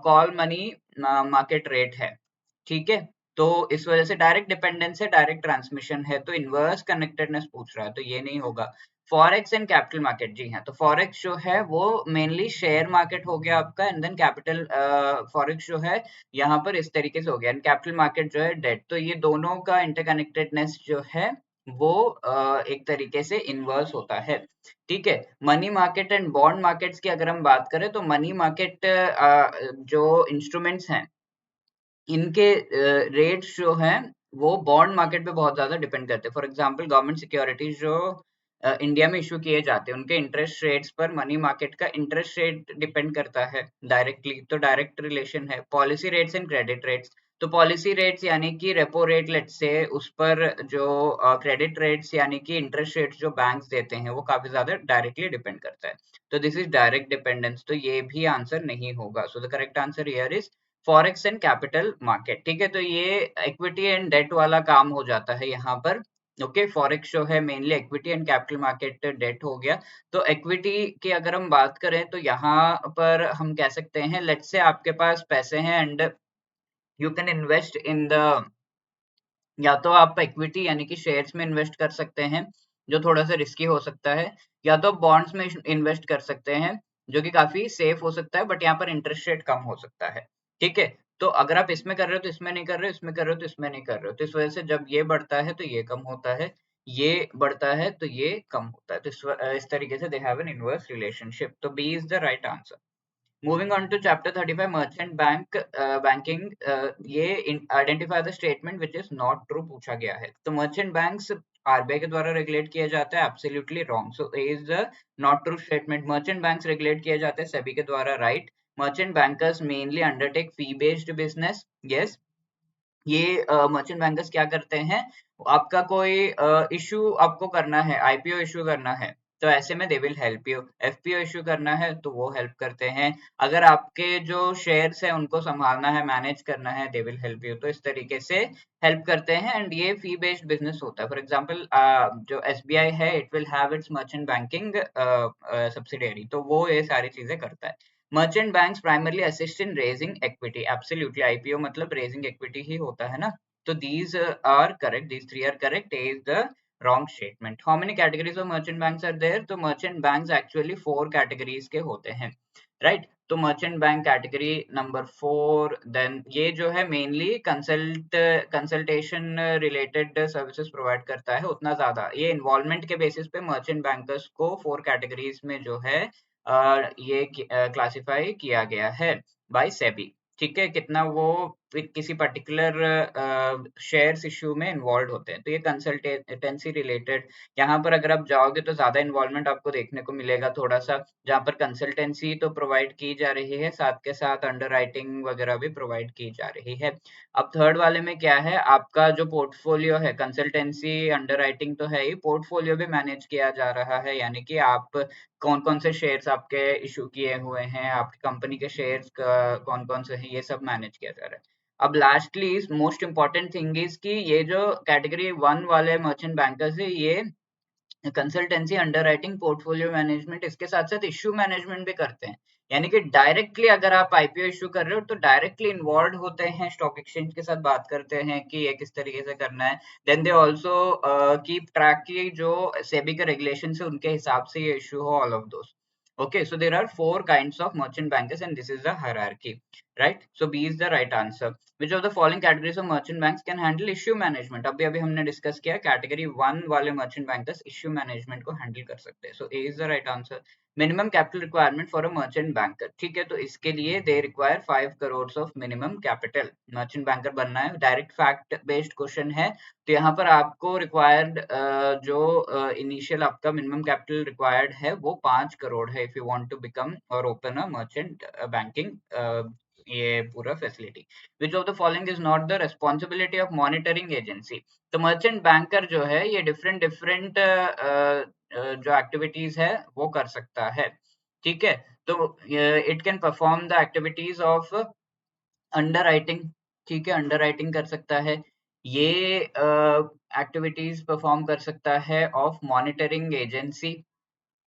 [SPEAKER 1] कॉल मनी मार्केट रेट है. ठीक है, तो इस वजह से डायरेक्ट डिपेंडेंस है, डायरेक्ट ट्रांसमिशन है, तो इनवर्स कनेक्टेडनेस पूछ रहा है तो ये नहीं होगा. फॉरेक्स एंड कैपिटल मार्केट, जी हाँ, तो फॉरेक्स जो है वो मेनली शेयर मार्केट हो गया आपका, एंड देन कैपिटल फॉरेक्स जो है यहाँ पर इस तरीके से हो गया, एंड कैपिटल मार्केट जो है डेट. तो ये दोनों का इंटरकनेक्टेडनेस जो है वो एक तरीके से इनवर्स होता है. ठीक है, money market and bond markets की अगर हम बात करें तो मनी मार्केट जो इंस्ट्रूमेंट्स हैं इनके रेट्स जो हैं वो बॉन्ड मार्केट पे बहुत ज्यादा डिपेंड करते हैं. फॉर एग्जांपल गवर्नमेंट सिक्योरिटीज जो इंडिया में इशू किए जाते हैं उनके इंटरेस्ट रेट्स पर मनी मार्केट का इंटरेस्ट रेट डिपेंड करता है डायरेक्टली, तो डायरेक्ट रिलेशन है. Policy rates and credit rates, तो पॉलिसी रेट्स यानी कि रेपो रेट लेट्स से, उस पर जो क्रेडिट रेट्स यानी कि इंटरेस्ट रेट्स जो बैंक्स देते हैं वो काफी ज्यादा डायरेक्टली डिपेंड करता है. तो दिस इज डायरेक्ट डिपेंडेंस, तो ये भी आंसर नहीं होगा. So the correct answer here is forex and capital market. ठीक है, तो ये इक्विटी एंड डेट वाला काम हो जाता है यहाँ पर. ओके, फॉरेक्स जो है mainly equity and capital market debt हो गया. तो इक्विटी की अगर हम बात करें तो यहाँ पर हम कह सकते हैं लेट्स से आपके पास पैसे हैं and you can invest in the, या तो आप इक्विटी यानी कि शेयर्स में इन्वेस्ट कर सकते हैं जो थोड़ा सा रिस्की हो सकता है, या तो बॉन्ड्स में इन्वेस्ट कर सकते हैं जो कि काफी सेफ हो सकता है, बट यहाँ पर इंटरेस्ट रेट कम हो सकता है. ठीक है, तो अगर आप इसमें कर रहे हो तो इसमें नहीं कर रहे हो, इसमें कर रहे हो तो इसमें नहीं कर रहे हो, तो इस वजह से जब ये बढ़ता है तो ये कम होता है, ये बढ़ता है तो ये कम होता है. तो इस तरीके से they have an inverse relationship. तो B is the right answer. Moving on to chapter 35, merchant banking, ये identify the statement which is not true पूछा गया है. तो merchant banks RBI के द्वारा रेगुलेट किया जाता है, absolutely wrong. So A is the not true statement. merchant banks regulate किए जाते हैं सेबी के द्वारा, right. merchant bankers mainly undertake fee based business, yes. ये मर्चेंट बैंकर्स क्या करते हैं, आपका कोई इशू आपको करना है, आईपीओ इशू करना है तो ऐसे में they will help you. FPO issue करना है तो वो हेल्प करते हैं. अगर आपके जो शेयर्स है उनको संभालना है, मैनेज करना है, दे विल हेल्प यू. तो इस तरीके से हेल्प करते हैं, एंड ये फी बेस्ड बिजनेस होता है. फॉर एग्जांपल जो एसबीआई है it will have it's merchant banking subsidiary, तो वो ये सारी चीजें करता है. Merchant banks primarily assist in raising equity, absolutely IPO मतलब रेजिंग इक्विटी ही होता है ना. तो these are correct, these three are correct. A is the wrong statement. How many categories of merchant banks are there? तो merchant banks actually 4 categories के होते हैं, right. तो merchant bank category number 4, then ये जो है mainly consultation related services provide करता है. उतना ज्यादा ये involvement के basis पे merchant bankers को 4 categories में जो है ये क्लासिफाई किया गया है बाय सेबी. ठीक है, कितना वो किसी पर्टिकुलर शेयर्स इश्यू में इन्वॉल्व होते हैं. तो ये कंसल्टेंसी रिलेटेड, यहाँ पर अगर आप जाओगे तो ज्यादा इन्वॉल्वमेंट आपको देखने को मिलेगा थोड़ा सा, जहाँ पर कंसल्टेंसी तो प्रोवाइड की जा रही है, साथ के साथ अंडर राइटिंग वगैरह भी प्रोवाइड की जा रही है. अब थर्ड वाले में क्या है, आपका जो पोर्टफोलियो है, कंसल्टेंसी अंडर राइटिंग तो है ही, पोर्टफोलियो भी मैनेज किया जा रहा है, यानी कि आप कौन कौन से शेयर्स आपके इशू किए हुए हैं, आपकी कंपनी के शेयर्स कौन कौन से हैं, ये सब मैनेज किया जा रहा है. अब lastly most important thing is कि ये जो कैटेगरी 1 वाले मर्चेंट बैंकर्स है ये कंसल्टेंसी, अंडरराइटिंग, पोर्टफोलियो मैनेजमेंट, इसके साथ साथ इश्यू मैनेजमेंट भी करते हैं। यानी कि डायरेक्टली अगर आप आईपीओ इश्यू कर रहे हो तो डायरेक्टली इन्वॉल्व होते हैं, स्टॉक एक्सचेंज के साथ बात करते हैं कि ये किस तरीके से करना है। Then they also keep track की जो सेबी के रेगुलेशन है उनके हिसाब से ये इश्यू हो, all of those. Okay, so there are four kinds of merchant bankers and this is the hierarchy, right? So B is the right answer. Which of the following categories of merchant banks can handle issue management? अभी अभी हमने डिस्कस किया कैटेगरी 1 वाले merchant bankers issue management को handle कर सकते हैं. So A is the right answer. Minimum capital requirement for a merchant banker. ठीक है, तो इसके लिए they require 5 crores of minimum capital. merchant banker बनना है, direct fact based question है, तो यहाँ पर आपको रिक्वायर्ड जो इनिशियल आपका मिनिमम कैपिटल रिक्वायर्ड है वो 5 करोड़ है if you want to become और ओपन अ मर्चेंट बैंकिंग ये पूरा facility. Which of the following is not the responsibility of monitoring agency? तो मर्चेंट बैंकर जो है ये डिफरेंट डिफरेंट जो एक्टिविटीज है वो कर सकता है, ठीक है। तो it can perform the activities of underwriting, ठीक है, अंडरराइटिंग कर सकता है, ये एक्टिविटीज परफॉर्म कर सकता है ऑफ मॉनिटरिंग एजेंसी,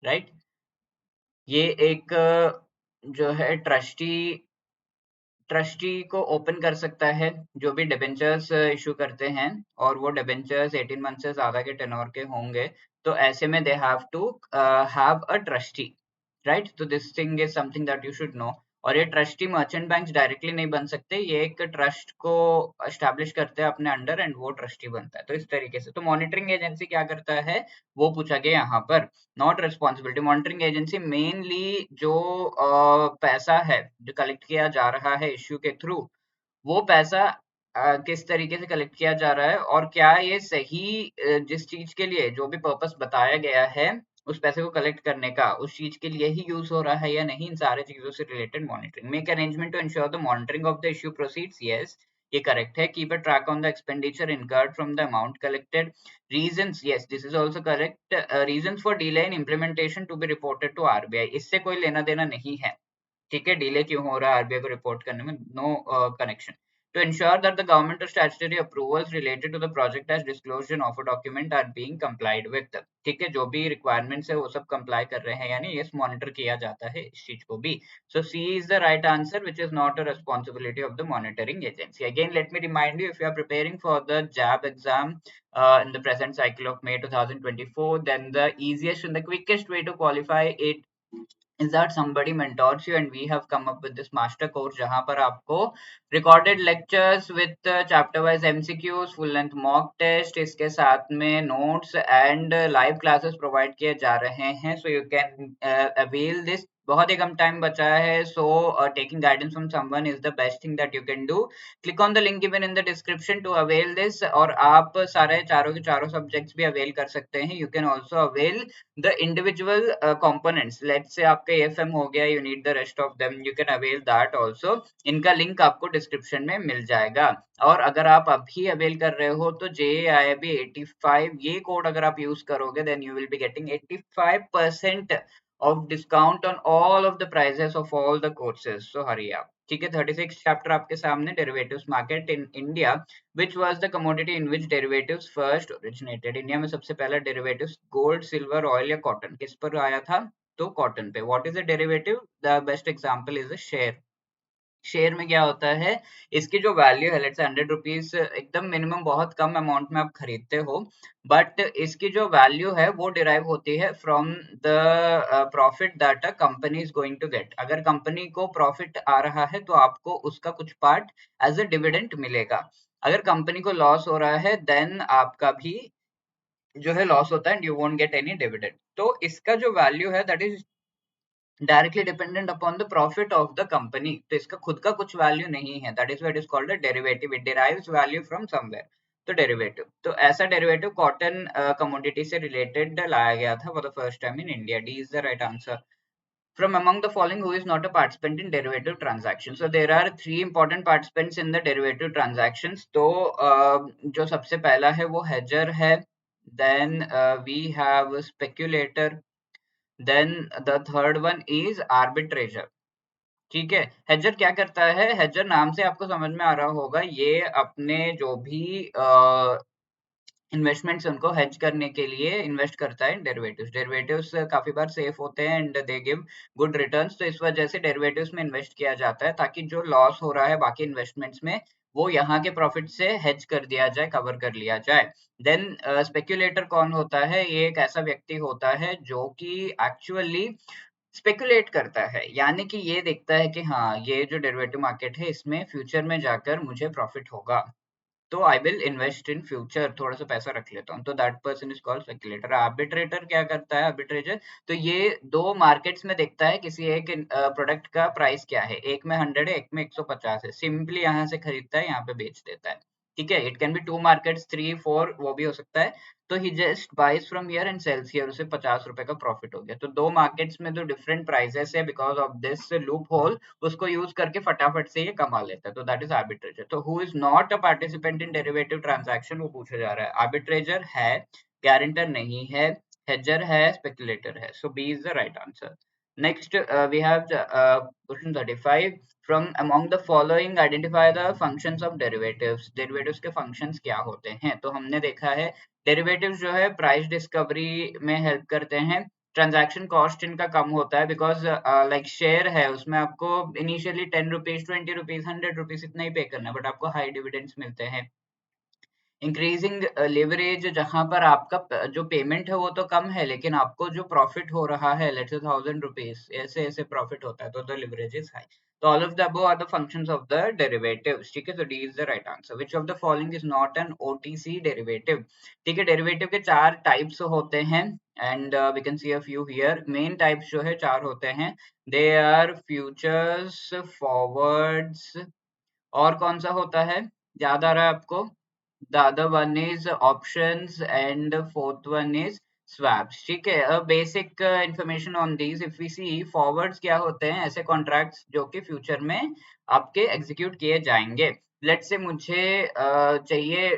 [SPEAKER 1] राइट। ये एक जो है ट्रस्टी ट्रस्टी को ओपन कर सकता है जो भी डिबेंचर्स इशू करते हैं और वो डिबेंचर्स 18 मंथ से ज्यादा के टेन्योर के होंगे, तो ऐसे में they have to have a trustee, right. तो this thing is something that you should know. और ये ट्रस्टी मर्चेंट बैंक डायरेक्टली नहीं बन सकते, ये एक ट्रस्ट को एस्टैब्लिश करते हैं अपने अंडर एंड वो ट्रस्टी बनता है। तो इस तरीके से तो मॉनिटरिंग एजेंसी क्या करता है वो पूछा गया यहाँ पर। Not responsibility, monitoring agency mainly जो पैसा है जो कलेक्ट किया जा रहा है इश्यू के थ्रू, वो पैसा किस तरीके से कलेक्ट किया जा रहा है और क्या ये सही जिस चीज के लिए जो भी पर्पस बताया गया है उस पैसे को कलेक्ट करने का उस चीज के लिए ही यूज हो रहा है या नहीं, इन सारे चीजों से related monitoring. Make arrangement to ensure the monitoring of the issue proceeds, yes ये करेक्ट है। Keep a track on the expenditure incurred from the amount collected, reasons, yes this is also correct. Reasons for delay in implementation to be reported to RBI, इससे कोई लेना देना नहीं है, ठीक है, डिले क्यों हो रहा है आरबीआई को रिपोर्ट करने में, no connection. To ensure that the government और statutory approvals related to the project as disclosed in offer document are being complied with, ठीक है, जो भी रिक्वायरमेंट्स है वो सब कंप्लाई कर रहे हैं यानी यस मॉनिटर किया जाता है इस चीज को भी। So C is the right answer which is not a responsibility of the monitoring agency. Again let me remind you, if you are preparing for the JAIIB exam in the present cycle of May 2024, then the easiest and the quickest way to qualify it is that somebody mentors you and we have come up with this master course जहां पर आपको recorded lectures with chapter wise MCQs, full length mock test, इसके साथ में notes and live classes provide किए जा रहे हैं, so you can avail this। बहुत ही कम टाइम बचा है, so taking guidance from someone is the best thing that you can do। click on the link given in the description to avail this और आप सारे चारों के चारों सब्जेक्ट्स भी अवेल कर सकते हैं। you can also avail the individual components, let's say आपका AFM हो गया, you need the rest of them, you can avail that also। इनका लिंक आपको डिस्क्रिप्शन में मिल जाएगा। और अगर आप अभी अवेल कर रहे हो तो JIIB 85 ये कोड अगर आप यूज करोगे then you will be getting 85% of discount on all of the prices of all the courses, so hurry up, ठीक है। 36 चैप्टर आपके सामने, derivatives market in India, which was the commodity in which derivatives first originated। India में सबसे पहला डेरिवेटिव्स गोल्ड, सिल्वर, ऑयल या कॉटन किस पर आया था? तो कॉटन पे। What is a derivative? The best example is a share. Share में क्या होता है, इसकी जो वैल्यू है लेट्स से 100 रुपीज, एकदम मिनिमम बहुत कम अमाउंट में आप खरीदते हो, बट इसकी जो वैल्यू है वो डिराइव होती है from the profit that a company is going to get. अगर कंपनी को प्रॉफिट आ रहा है तो आपको उसका कुछ पार्ट एज अ डिविडेंड मिलेगा। अगर कंपनी को लॉस हो रहा है देन आपका भी जो है लॉस होता है and you won't get any dividend. तो इसका जो वैल्यू है that is directly dependent upon the profit of the company, तो इसका खुद का कुछ वैल्यू नहीं है, that is what is called a derivative, it derives value from somewhere. तो डेरिवेटिव, तो ऐसा डेरिवेटिव कॉटन कमोडिटी से रिलेटेड लाया गया था for the first time in India. D is the right answer. From among the following, who is not a participant in derivative transactions? So there are three important participants in the derivative transactions। तो जो सबसे पहला है वो hedger है, then we have speculator, then the third one is arbitrator, ठीक है। हेजर क्या करता है? हेजर नाम से आपको समझ में आ रहा होगा, ये अपने जो भी इन्वेस्टमेंट्स उनको हेज करने के लिए इन्वेस्ट करता है डेरिवेटिव्स। डेरिवेटिव्स काफी बार सेफ होते हैं and they give good returns, तो इस वजह से डेरिवेटिव्स में इन्वेस्ट किया जाता है ताकि जो लॉस हो रहा है बाकी इन्वेस्टमेंट्स में वो यहाँ के प्रॉफिट से हेज कर दिया जाए, कवर कर लिया जाए। देन स्पेक्यूलेटर कौन होता है? ये एक ऐसा व्यक्ति होता है जो कि एक्चुअली स्पेकुलेट करता है, यानी कि ये देखता है कि हाँ, ये जो डेरिवेटिव मार्केट है इसमें फ्यूचर में जाकर मुझे प्रॉफिट होगा, तो I will invest in future, थोड़ा सा पैसा रख लेता हूँ, तो that person is called speculator. Arbitrator क्या करता है? आर्बिट्रेटर तो ये दो मार्केट्स में देखता है किसी एक प्रोडक्ट का प्राइस क्या है, एक में 100 है, एक में 150 है, सिंपली यहाँ से खरीदता है, यहाँ पे बेच देता है। ठीक है, it can be two markets, 3 4 वो भी हो सकता है। तो he just buys from here and sells here, उसे 50 रुपए का प्रॉफिट हो गया। तो दो मार्केट्स में जो डिफरेंट प्राइसेस है, because of this loop hole, उसको यूज करके फटाफट से ये कमा लेता है, तो दैट इज आर्बिट्रेजर। तो who is not a participant in derivative transaction, वो पूछा जा रहा है। आर्बिट्रेजर है, गारंटर नहीं है, हेजर है, स्पेकुलेटर है। So B is the right answer. Next we have question 35, from among the following identify the functions of derivatives. Derivatives के फंक्शंस क्या होते हैं? तो हमने देखा है डेरिवेटिव्स जो है प्राइस डिस्कवरी में हेल्प करते हैं। ट्रांजैक्शन कॉस्ट इनका कम होता है बिकॉज लाइक शेयर है, उसमें आपको इनिशियली 10 रुपीज, 20 रुपीज, 100 रुपीज इतना ही पे करना है, बट आपको हाई डिविडेंड्स मिलते हैं। इंक्रीजिंग लेवरेज, जहां पर आपका जो पेमेंट है वो तो कम है, लेकिन आपको जो प्रॉफिट हो रहा है, लेट्स से 1000 रुपीज, ऐसे ऐसे प्रॉफिट होता है, तो द लेवरेज इज हाई। तो all of the above are the functions of the derivatives. ठीक है, तो D is the right answer. Which of the following is not an OTC derivative? ठीक है, डेरिवेटिव के चार टाइप्स होते हैं and we can see a few here. Main types जो है चार होते हैं, दे आर फ्यूचर्स, फॉरवर्ड्स, और कौन सा होता है, याद आ रहा है आपको? The other one is options and the fourth one is swaps. ठीक है, a basic information on these if we see, forwards क्या होते हैं? ऐसे contracts जो कि फ्यूचर में आपके एग्जीक्यूट किए जाएंगे। लेट से मुझे चाहिए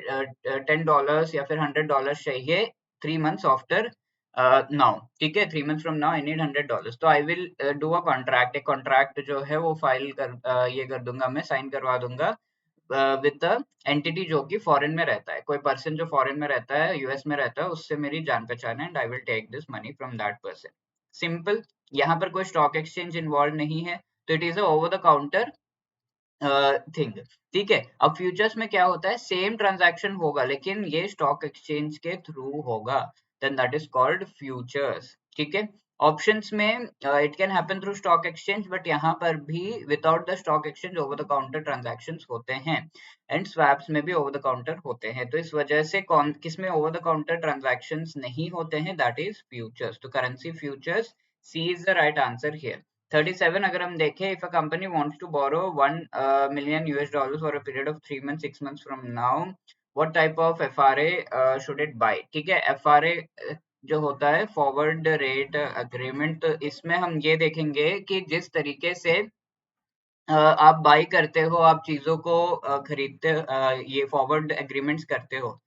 [SPEAKER 1] $10 या फिर $100 चाहिए 3 months आफ्टर नाउ। ठीक है, 3 months from now I need $100, तो I will do a contract. एक कॉन्ट्रैक्ट जो है वो फाइल कर ये कर दूंगा, मैं साइन करवा दूंगा विद द एंटिटी जो कि फॉरेन में रहता है। कोई पर्सन जो फॉरेन में रहता है, यूएस में रहता है, उससे मेरी जान पहचान है and I will take this money from that person. Simple, यहाँ पर कोई स्टॉक एक्सचेंज इन्वॉल्व नहीं है, तो it is a over the counter thing. ठीक है, अब फ्यूचर्स में क्या होता है? सेम ट्रांजैक्शन होगा लेकिन ये स्टॉक एक्सचेंज के थ्रू होगा, then that is called futures. ठीक है, ऑप्शंस में it can happen through stock exchange, but यहाँ पर भी without the stock exchange over the counter transactions होते हैं एंड स्वैप्स में भी ओवर द काउंटर होते हैं। तो इस वजह से कौन किस में ओवर द काउंटर ट्रांजैक्शंस नहीं होते हैं? That is futures. तो currency futures, C is the right answer here. 37 अगर हम देखें, if a company wants to borrow 1 million US dollars for a period of 3 months, 6 months from now, what type of FRA should it buy? ठीक है, FRA जो होता है फॉरवर्ड रेट अग्रीमेंट, तो इसमें हम ये देखेंगे कि जिस तरीके से आप बाई करते हो, आप चीजों को खरीदते, ये फॉरवर्ड एग्रीमेंट्स करते हो,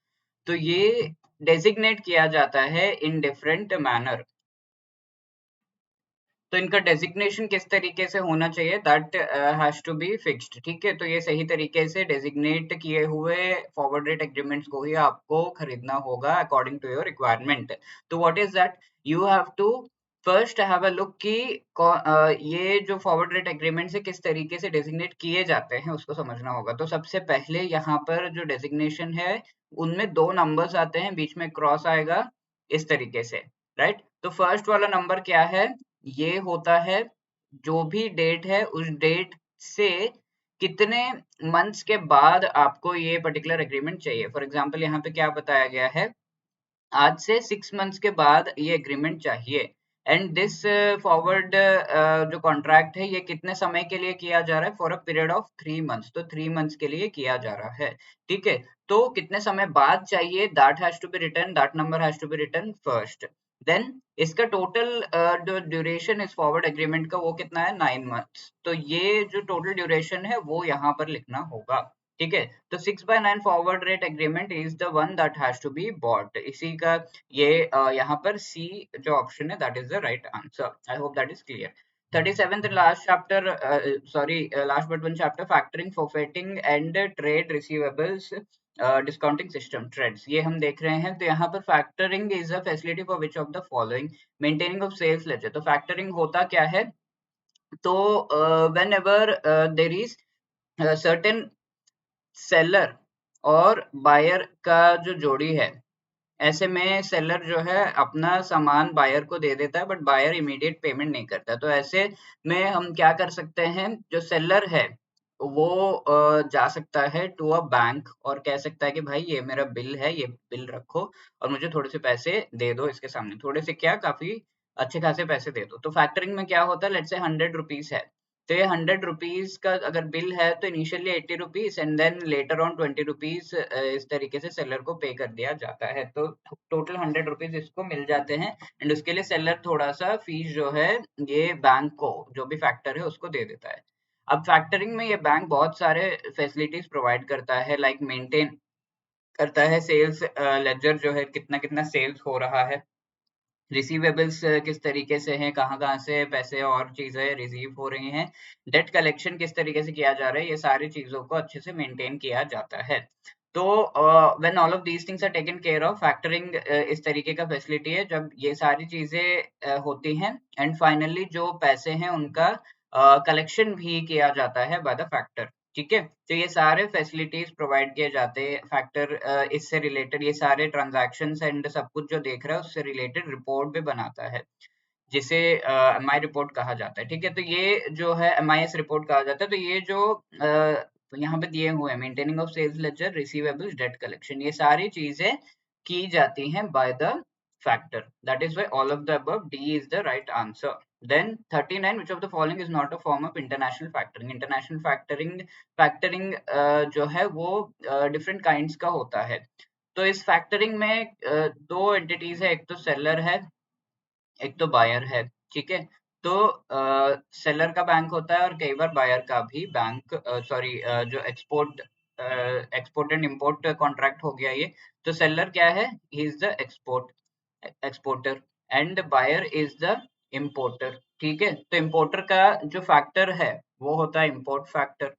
[SPEAKER 1] तो ये डेजिग्नेट किया जाता है इन डिफरेंट मैनर। तो इनका डेजिग्नेशन किस तरीके से होना चाहिए? That has to be fixed. ठीक है, तो ये सही तरीके से डेजिग्नेट किए हुए फॉरवर्ड रेट एग्रीमेंट्स को ही आपको खरीदना होगा अकॉर्डिंग टू योर रिक्वायरमेंट। तो what is that? You have to first have a look कि ये जो फॉरवर्ड रेट एग्रीमेंट्स है किस तरीके से डेजिग्नेट किए जाते हैं, उसको समझना होगा। तो सबसे पहले यहाँ पर जो डेजिग्नेशन है उनमें दो नंबर्स आते हैं, बीच में क्रॉस आएगा इस तरीके से, राइट? तो फर्स्ट वाला नंबर क्या है? ये होता है जो भी डेट है उस डेट से कितने मंथ्स के बाद आपको ये पर्टिकुलर एग्रीमेंट चाहिए। फॉर एग्जांपल यहाँ पे क्या बताया गया है, आज से 6 मंथ्स के बाद ये एग्रीमेंट चाहिए एंड दिस फॉरवर्ड जो कॉन्ट्रैक्ट है ये कितने समय के लिए किया जा रहा है? For a period of 3 months, तो 3 मंथ्स के लिए किया जा रहा है। ठीक है, तो कितने समय बाद चाहिए? That has to be written, that number has to be written first. Then इसका टोटल जो ड्यूरेशन इस फॉरवर्ड एग्रीमेंट का वो कितना है? 9 मंथ्स। तो ये जो टोटल ड्यूरेशन है वो यहाँ पर लिखना होगा। ठीक है, तो 6/9 forward rate agreement is the one that has to be bought. इसी का ये यहाँ पर सी जो ऑप्शन है that is the right answer. I hope that is clear. 37th last chapter, sorry last but one chapter, factoring, forfaiting and trade receivables. Discounting system trades ये हम देख रहे हैं। तो यहाँ पर factoring is a facility for which of the following, maintaining of sales laser. तो फैक्टरिंग होता क्या है? तो when ever there is certain seller और बायर का जो जोड़ी है, ऐसे में सेलर जो है अपना सामान बायर को दे देता है, बट बायर इमीडिएट पेमेंट नहीं करता। तो ऐसे में हम क्या कर सकते हैं, जो सेलर है वो जा सकता है टू अ बैंक और कह सकता है कि भाई ये मेरा बिल है, ये बिल रखो और मुझे थोड़े से पैसे दे दो इसके सामने, थोड़े से क्या, काफी अच्छे खासे पैसे दे दो। तो फैक्टरिंग में क्या होता है, लेट्स से 100 रुपीज है, तो ये 100 रुपीज का अगर बिल है तो initially 80 rupees and then later on 20 rupees इस तरीके से सेलर को पे कर दिया जाता है। तो टोटल 100 रुपीज इसको मिल जाते हैं एंड उसके लिए सेलर थोड़ा सा फीस जो है ये बैंक को, जो भी फैक्टर है उसको दे देता है। अब फैक्टरिंग में ये बैंक बहुत सारे फैसिलिटीज प्रोवाइड करता है, लाइक मेंटेन करता है सेल्स लेजर, जो है कितना कितना सेल्स हो रहा है, रिसीवेबल्स किस तरीके से हैं, कहाँ-कहाँ से पैसे और चीज़ें रिसीव हो रही हैं, डेट कलेक्शन किस तरीके से किया जा रहा है, ये सारी चीज़ों को अच्छे से मेंटेन किया जाता है। तो when all of these things are taken care of, factoring इस तरीके का फैसिलिटी है जब ये सारी चीज़ें होती हैं एंड फाइनली जो पैसे हैं उनका कलेक्शन भी किया जाता है बाय द फैक्टर। ठीक है? तो ये सारे फैसिलिटीज प्रोवाइड किए जाते हैं फैक्टर, इससे रिलेटेड ये सारे ट्रांजैक्शंस एंड सब कुछ जो देख रहा है उससे रिलेटेड रिपोर्ट भी बनाता है, जिसे एमआई रिपोर्ट कहा जाता है। ठीक है? तो ये जो है एमआईएस रिपोर्ट कहा जाता है। तो ये जो यहाँ पे दिए हुए हैं, maintaining of sales ledger, receivables, debt collection, ये सारी चीजें की जाती हैं by the factor. That is why all of the above, D is the right answer. Then 39, which of the following is not a form of international factoring? International factoring जो है वो डिफरेंट काइंड्स का होता है। तो इस फैक्टरिंग में दो एंटिटीज है, एक तो सेलर है, एक तो बायर है। ठीक है? तो सेलर का बैंक होता है और कई बार बायर का भी बैंक, सॉरी, जो एक्सपोर्ट एंड इंपोर्ट कॉन्ट्रैक्ट हो गया ये। तो सेलर क्या है, he is the exporter and buyer is the importer. ठीक है? तो इम्पोर्टर का जो फैक्टर है वो होता है इम्पोर्ट फैक्टर,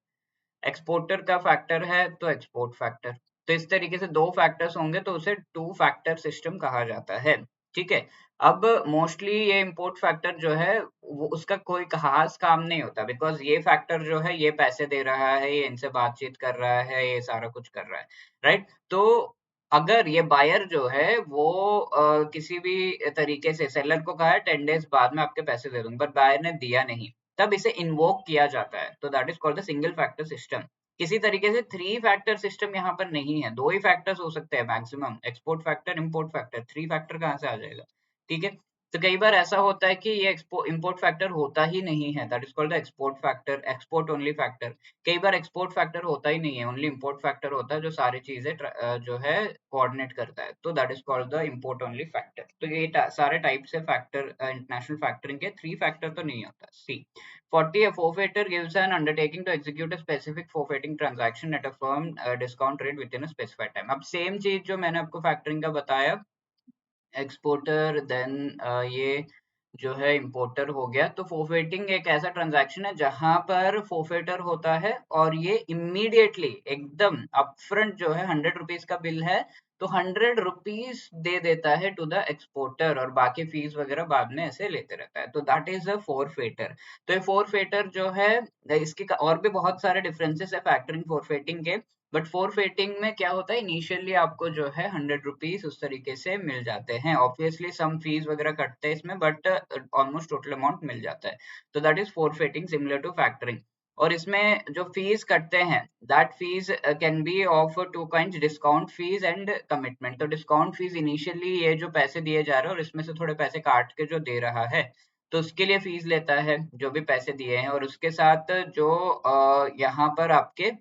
[SPEAKER 1] एक्सपोर्टर का फैक्टर है तो एक्सपोर्ट फैक्टर। तो इस तरीके से दो फैक्टर्स होंगे तो उसे टू फैक्टर सिस्टम कहा जाता है। ठीक है? अब मोस्टली ये इम्पोर्ट फैक्टर जो है वो उसका कोई खास काम नहीं होता, बिकॉज ये फैक्टर जो है ये पैसे दे रहा है, ये इनसे बातचीत कर रहा है, ये सारा कुछ कर रहा है, राइट? तो अगर ये बायर जो है वो किसी भी तरीके से सेलर को कहा है 10 डेज बाद में आपके पैसे दे दूंगा, बट बायर ने दिया नहीं, तब इसे इन्वोक किया जाता है। तो that is called the single factor system. किसी तरीके से थ्री फैक्टर सिस्टम यहाँ पर नहीं है, दो ही फैक्टर्स हो सकते हैं maximum, export factor, import factor, three factor कहाँ से आ जाएगा? ठीक है? तो कई बार ऐसा होता है कि ये इम्पोर्ट फैक्टर होता ही नहीं है, that is called the export factor, export only factor. कई बार एक्सपोर्ट फैक्टर होता ही नहीं है, ओनली इम्पोर्ट फैक्टर होता है जो सारी चीजें जो है कोऑर्डिनेट करता है। तो that is called the import only factor. तो ये सारे टाइप से फैक्टर इंटरनेशनल फैक्टरिंग के, थ्री फैक्टर तो नहीं होता। सी 40, a forfeiter gives an undertaking to execute a specific forfeiting transaction at a firm discount rate within a specified time। अब सेम चीज जो मैंने आपको फैक्टरिंग का बताया, एक्सपोर्टर, देन ये जो है इंपोर्टर हो गया। तो फोरफेटिंग एक ऐसा ट्रांजैक्शन है जहां पर फोरफेटर होता है और ये इमीडिएटली एकदम अपफ्रंट जो है 100 रुपीज का बिल है तो 100 रुपीज दे देता है टू द एक्सपोर्टर और बाकी फीस वगैरह बाद में ऐसे लेते रहता है। तो दैट इज अ फोरफेटर। तो ये फोरफेटर जो है, इसके और भी बहुत सारे डिफरेंसेस है फैक्टरिंग फोरफेटिंग के, बट फोरफेटिंग में क्या होता है, इनिशियली आपको जो है 100 रुपीज उस तरीके से मिल जाते हैं। ऑब्वियसली सम फीस वगैरह कटते हैं इसमें, बट ऑलमोस्ट टोटल अमाउंट मिल जाता है। तो that is forfaiting similar to factoring. और इसमें जो फीस कटते हैं, that fees can be of two kinds, discount fees and commitment. तो डिस्काउंट फीस इनिशियली ये जो पैसे दिए जा रहे हैं और इसमें से थोड़े पैसे काट के जो दे रहा है तो उसके लिए फीस लेता है जो भी पैसे दिए हैं, और उसके साथ जो यहाँ पर आपके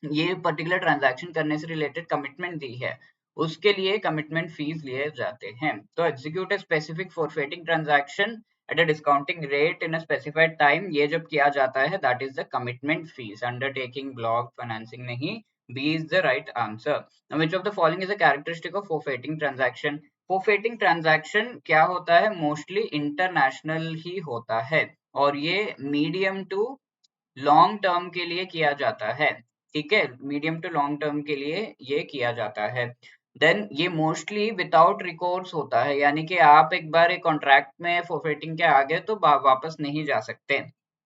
[SPEAKER 1] ये पर्टिकुलर ट्रांजैक्शन करने से रिलेटेड कमिटमेंट दी है उसके लिए कमिटमेंट फीस लिए जाते हैं। तो execute a specific forfaiting transaction at a discounting rate in a specified time, ये जब किया जाता है that is the commitment fees. Undertaking, block, financing नहीं, B is the right answer. Which of the following is a characteristic of forfaiting transaction? Forfaiting transaction क्या होता है, मोस्टली इंटरनेशनल ही होता है और ये मीडियम टू लॉन्ग टर्म के लिए किया जाता है। ठीक है, मीडियम टू लॉन्ग टर्म के लिए ये किया जाता है। देन ये मोस्टली विदाउट रिकोर्स होता है, यानी कि आप एक बार एक कॉन्ट्रैक्ट में फॉरफेटिंग के आ गए तो वापस नहीं जा सकते,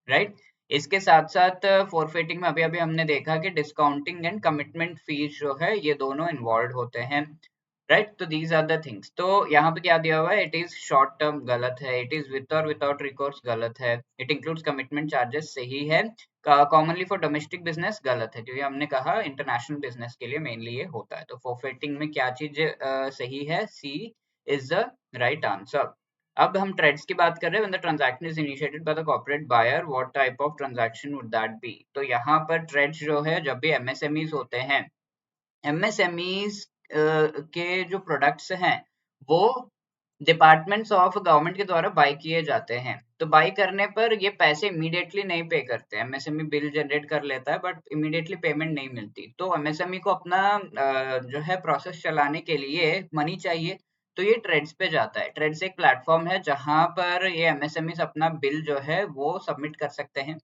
[SPEAKER 1] राइट। इसके साथ साथ फॉरफेटिंग में अभी अभी हमने देखा कि डिस्काउंटिंग एंड कमिटमेंट फीस जो है ये दोनों इन्वॉल्व होते हैं, राइट। तो दीज आर द थिंग्स। तो यहाँ पे क्या दिया हुआ है, इट इज शॉर्ट टर्म गलत है, इट इज विद और विदाउट रिकोर्स गलत है, इट इंक्लूड्स कमिटमेंट चार्जेस सही है, कॉमनली फॉर डोमेस्टिक बिजनेस गलत है, क्योंकि हमने कहा इंटरनेशनल बिजनेस के लिए मेनली ये होता है। तो फॉरफेटिंग में क्या चीज सही है, C is the right answer. अब हम ट्रेड्स की बात कर रहे हैं। When the transaction is initiated by the corporate buyer, what type of transaction would that be. तो यहाँ पर ट्रेड्स जो है, जब भी एमएसएमईज होते हैं, एमएसएमईज के जो प्रोडक्ट्स हैं वो डिपार्टमेंट्स ऑफ गवर्नमेंट के द्वारा बाय किए जाते हैं। तो बाय करने पर ये पैसे इमीडिएटली नहीं पे करते, एमएसएमई बिल जनरेट कर लेता है बट इमीडिएटली पेमेंट नहीं मिलती। तो एमएसएमई को अपना जो है प्रोसेस चलाने के लिए मनी चाहिए, तो ये ट्रेड्स पे जाता है। ट्रेड्स एक प्लेटफॉर्म है जहां पर ये एमएसएमईज अपना बिल जो है वो सबमिट कर सकते हैं।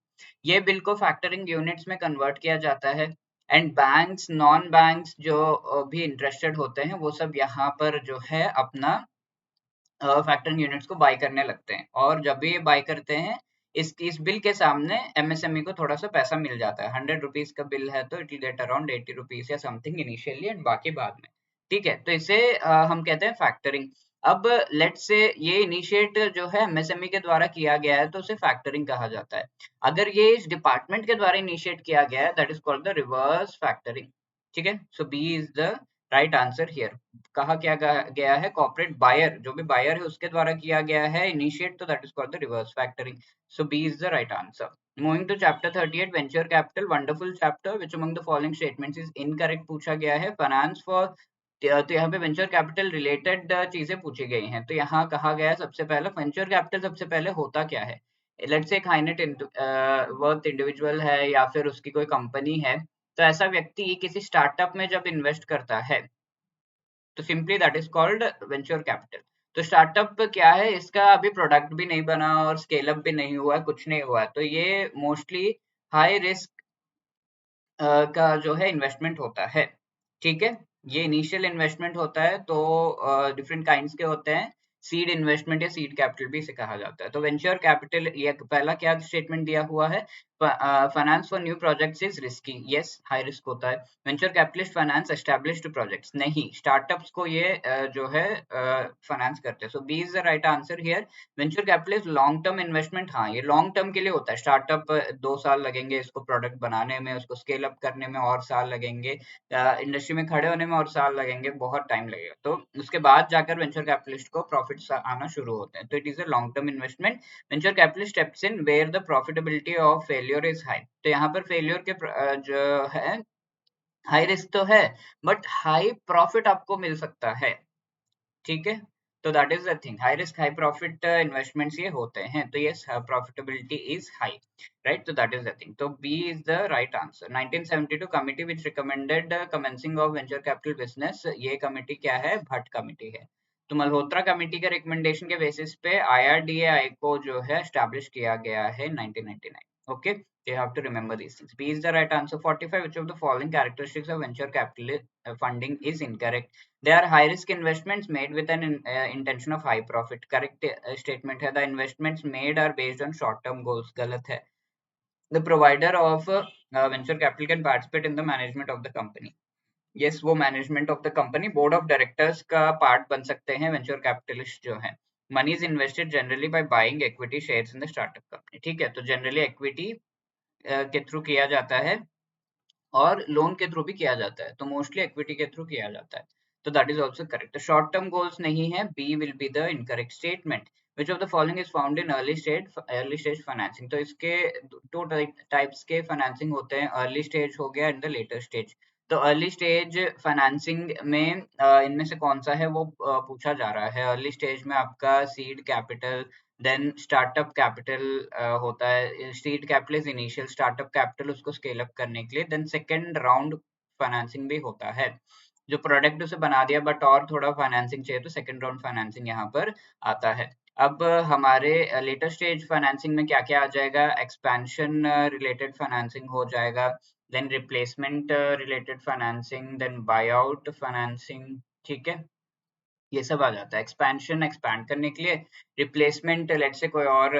[SPEAKER 1] ये बिल को फैक्टरिंग यूनिट्स में कन्वर्ट किया जाता है, एंड बैंक्स, नॉन बैंक्स जो भी इंटरेस्टेड होते हैं वो सब यहाँ पर जो है अपना फैक्टरिंग यूनिट्स को बाय करने लगते हैं। और जब भी ये बाय करते हैं, इस बिल के सामने एमएसएमई को थोड़ा सा पैसा मिल जाता है। 100 रुपीज का बिल है तो it will get around 80 rupees या समथिंग इनिशियली, एंड बाकी बाद में, ठीक है। तो इसे हम कहते हैं फैक्टरिंग। अब लेट्स से ये इनिशिएट जो है एमएसएमई के द्वारा किया गया है तो उसे फैक्टरिंग कहा जाता है। अगर ये इस डिपार्टमेंट के द्वारा इनिशिएट किया गया है, that is called the reverse factoring, ठीक है। So B is the right answer here. कहा क्या गया है, कॉर्पोरेट बायर, जो भी बायर है उसके द्वारा किया गया है इनिशिएट, तो that is called the reverse factoring. So B is the right answer. Moving to chapter 38 venture capital, wonderful chapter, which among the following statements is incorrect पूछा गया है। फाइनेंस फॉर, तो यहाँ पे वेंचर कैपिटल रिलेटेड चीजें पूछी गई हैं। तो यहाँ कहा गया है सबसे पहले वेंचर कैपिटल सबसे पहले होता क्या है। लेट्स से एक हाई नेट वर्थ इंडिविजुअल है या फिर उसकी कोई कंपनी है, तो ऐसा व्यक्ति किसी स्टार्टअप में जब इन्वेस्ट करता है तो simply that is called venture capital. तो स्टार्टअप क्या है, इसका अभी प्रोडक्ट भी नहीं बना और स्केल अप भी नहीं हुआ, कुछ नहीं हुआ, तो ये मोस्टली हाई रिस्क का जो है इन्वेस्टमेंट होता है, ठीक है। ये इनिशियल इन्वेस्टमेंट होता है, तो डिफरेंट काइंड्स के होते हैं। सीड इन्वेस्टमेंट या सीड कैपिटल भी इसे कहा जाता है। तो वेंचर कैपिटल, ये पहला क्या स्टेटमेंट दिया हुआ है, finance for new projects is risky, yes high risk होता है। Venture capitalist finance established projects, नहीं, स्टार्टअप्स को ये जो है फाइनेंस करते हैं। So B is the right answer here. Venture capital is long term investment, हाँ ये लॉन्ग टर्म के लिए होता है। स्टार्टअप 2 साल लगेंगे इसको प्रोडक्ट बनाने में, उसको स्केल अप करने में और साल लगेंगे, इंडस्ट्री में खड़े होने में और साल लगेंगे, बहुत टाइम लगेगा। तो उसके बाद जाकर वेंचर कैपिटलिस्ट को प्रॉफिट्स आना शुरू होते हैं। तो it is a long term investment. Venture capitalist steps in where the profitability of failure is high. तो यहाँ पर फेलियर के जो है हाई रिस्क तो है, बट हाई प्रॉफिट आपको मिल सकता है, ठीक है। तो that is the thing, high risk high profit investments ये होते हैं। तो yes, profitability is high, right. तो दैट इज द थिंग। तो B is the right answer. 1972 committee which recommended commencing of venture capital business, ये कमिटी क्या है, भट्ट कमिटी है। तो मल्होत्रा कमिटी के रिकमेंडेशन के बेसिस पे IRDAI को जो है एस्टैब्लिश किया गया है 1999। Okay, you have to remember these things. B is the right answer. 45, which of the following characteristics of venture capital funding is incorrect? They are high risk investments made with an intention of high profit. Correct statement है, the investments made are based on short term goals. गलत है। The provider of venture capital can participate in the management of the company. Yes, वो management of the company, board of directors का पार्ट बन सकते हैं वेंचर कैपिटलिस्ट जो है। Money is invested generally by buying equity shares in the startup company, ठीक है। तो जनरली इक्विटी के थ्रू किया जाता है और लोन के थ्रू भी किया जाता है, तो मोस्टली इक्विटी के थ्रू किया जाता है। तो दैट इज ऑल्सो करेक्ट। तो शॉर्ट टर्म गोल्स नहीं है, B will be the incorrect statement. Which of the following is found in early stage financing. तो इसके 2 टाइप्स के फाइनेंसिंग होते हैं, अर्ली स्टेज हो गया एंड द लेटर स्टेज। तो अर्ली स्टेज फाइनेंसिंग में इनमें से कौन सा है वो पूछा जा रहा है। अर्ली स्टेज में आपका seed capital, then startup capital होता है। Seed capital is initial, startup capital उसको स्केल अप करने के लिए, देन सेकंड राउंड फाइनेंसिंग भी होता है। जो प्रोडक्ट उसे बना दिया बट और थोड़ा फाइनेंसिंग चाहिए तो सेकंड राउंड फाइनेंसिंग यहाँ पर आता है। अब हमारे लेटर स्टेज फाइनेंसिंग में क्या क्या आ जाएगा, एक्सपेंशन रिलेटेड फाइनेंसिंग हो जाएगा, then replacement related financing, then buy out financing, ठीक है, ये सब आ जाता है। एक्सपेंशन एक्सपैंड करने के लिए, रिप्लेसमेंट लेट से कोई और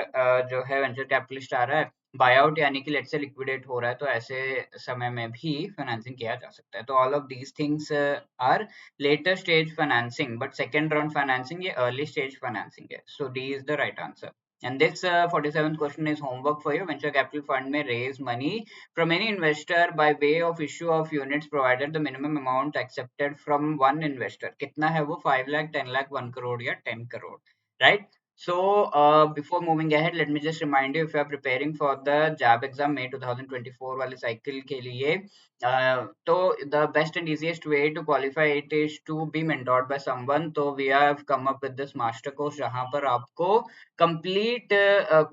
[SPEAKER 1] जो है वेंचर कैपिटलिस्ट आ रहा है, बाय आउट यानी कि लेट से लिक्विडेट हो रहा है, तो ऐसे समय में भी फाइनेंसिंग किया जा सकता है। तो all of these things are later stage financing, but second round financing ये अर्ली स्टेज फाइनेंसिंग है। So D is the right answer. And this 47th question is homework for you. Venture capital fund may raise money from any investor by way of issue of units provided the minimum amount accepted from one investor कितना है वो, 5 lakh, 10 lakh, 1 crore या 10 crore, right? So before moving ahead, let me just remind you, if you are preparing for the JAB exam May 2024 वाले cycle के लिए, तो the best and easiest way to qualify it is to be mentored by someone. तो we have come up with this master course जहाँ पर आपको कंप्लीट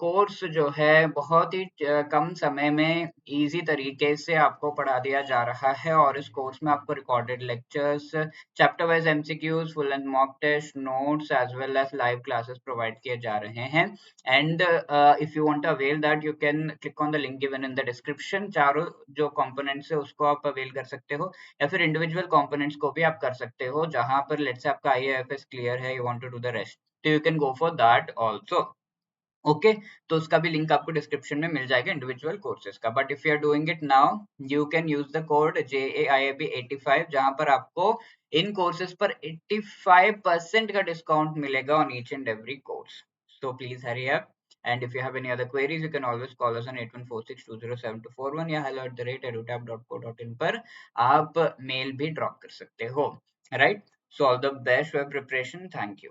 [SPEAKER 1] कोर्स जो है बहुत ही कम समय में इजी तरीके से आपको पढ़ा दिया जा रहा है, और इस कोर्स में आपको recorded lectures, chapter wise MCQs, full and mock test, notes as well as live classes provide किए जा रहे हैं। And if you want to avail that, you can click on the link given in the description. चारों जो कंपोनेंट्स है उसको आप अवेल कर सकते हो, या फिर इंडिविजुअल कंपोनेंट्स को भी आप कर सकते हो, जहां पर लेट से आपका आईएएफएस क्लियर है, you want to do the rest, तो you can go for that also. Okay, तो उसका भी लिंक आपको डिस्क्रिप्शन में मिल जाएगा इंडिविजुअल कोर्सेज का। But if you are doing it now, you can use the code JAIAB85, जहां पर आपको इन कोर्सेज पर 85% का डिस्काउंट मिलेगा on each and every course. So please hurry up, and if you have any other queries, you can always call us on 8146207241 या hello@edutab.co.in पर आप मेल भी ड्रॉप कर सकते हो, right? So all the best for preparation, thank you.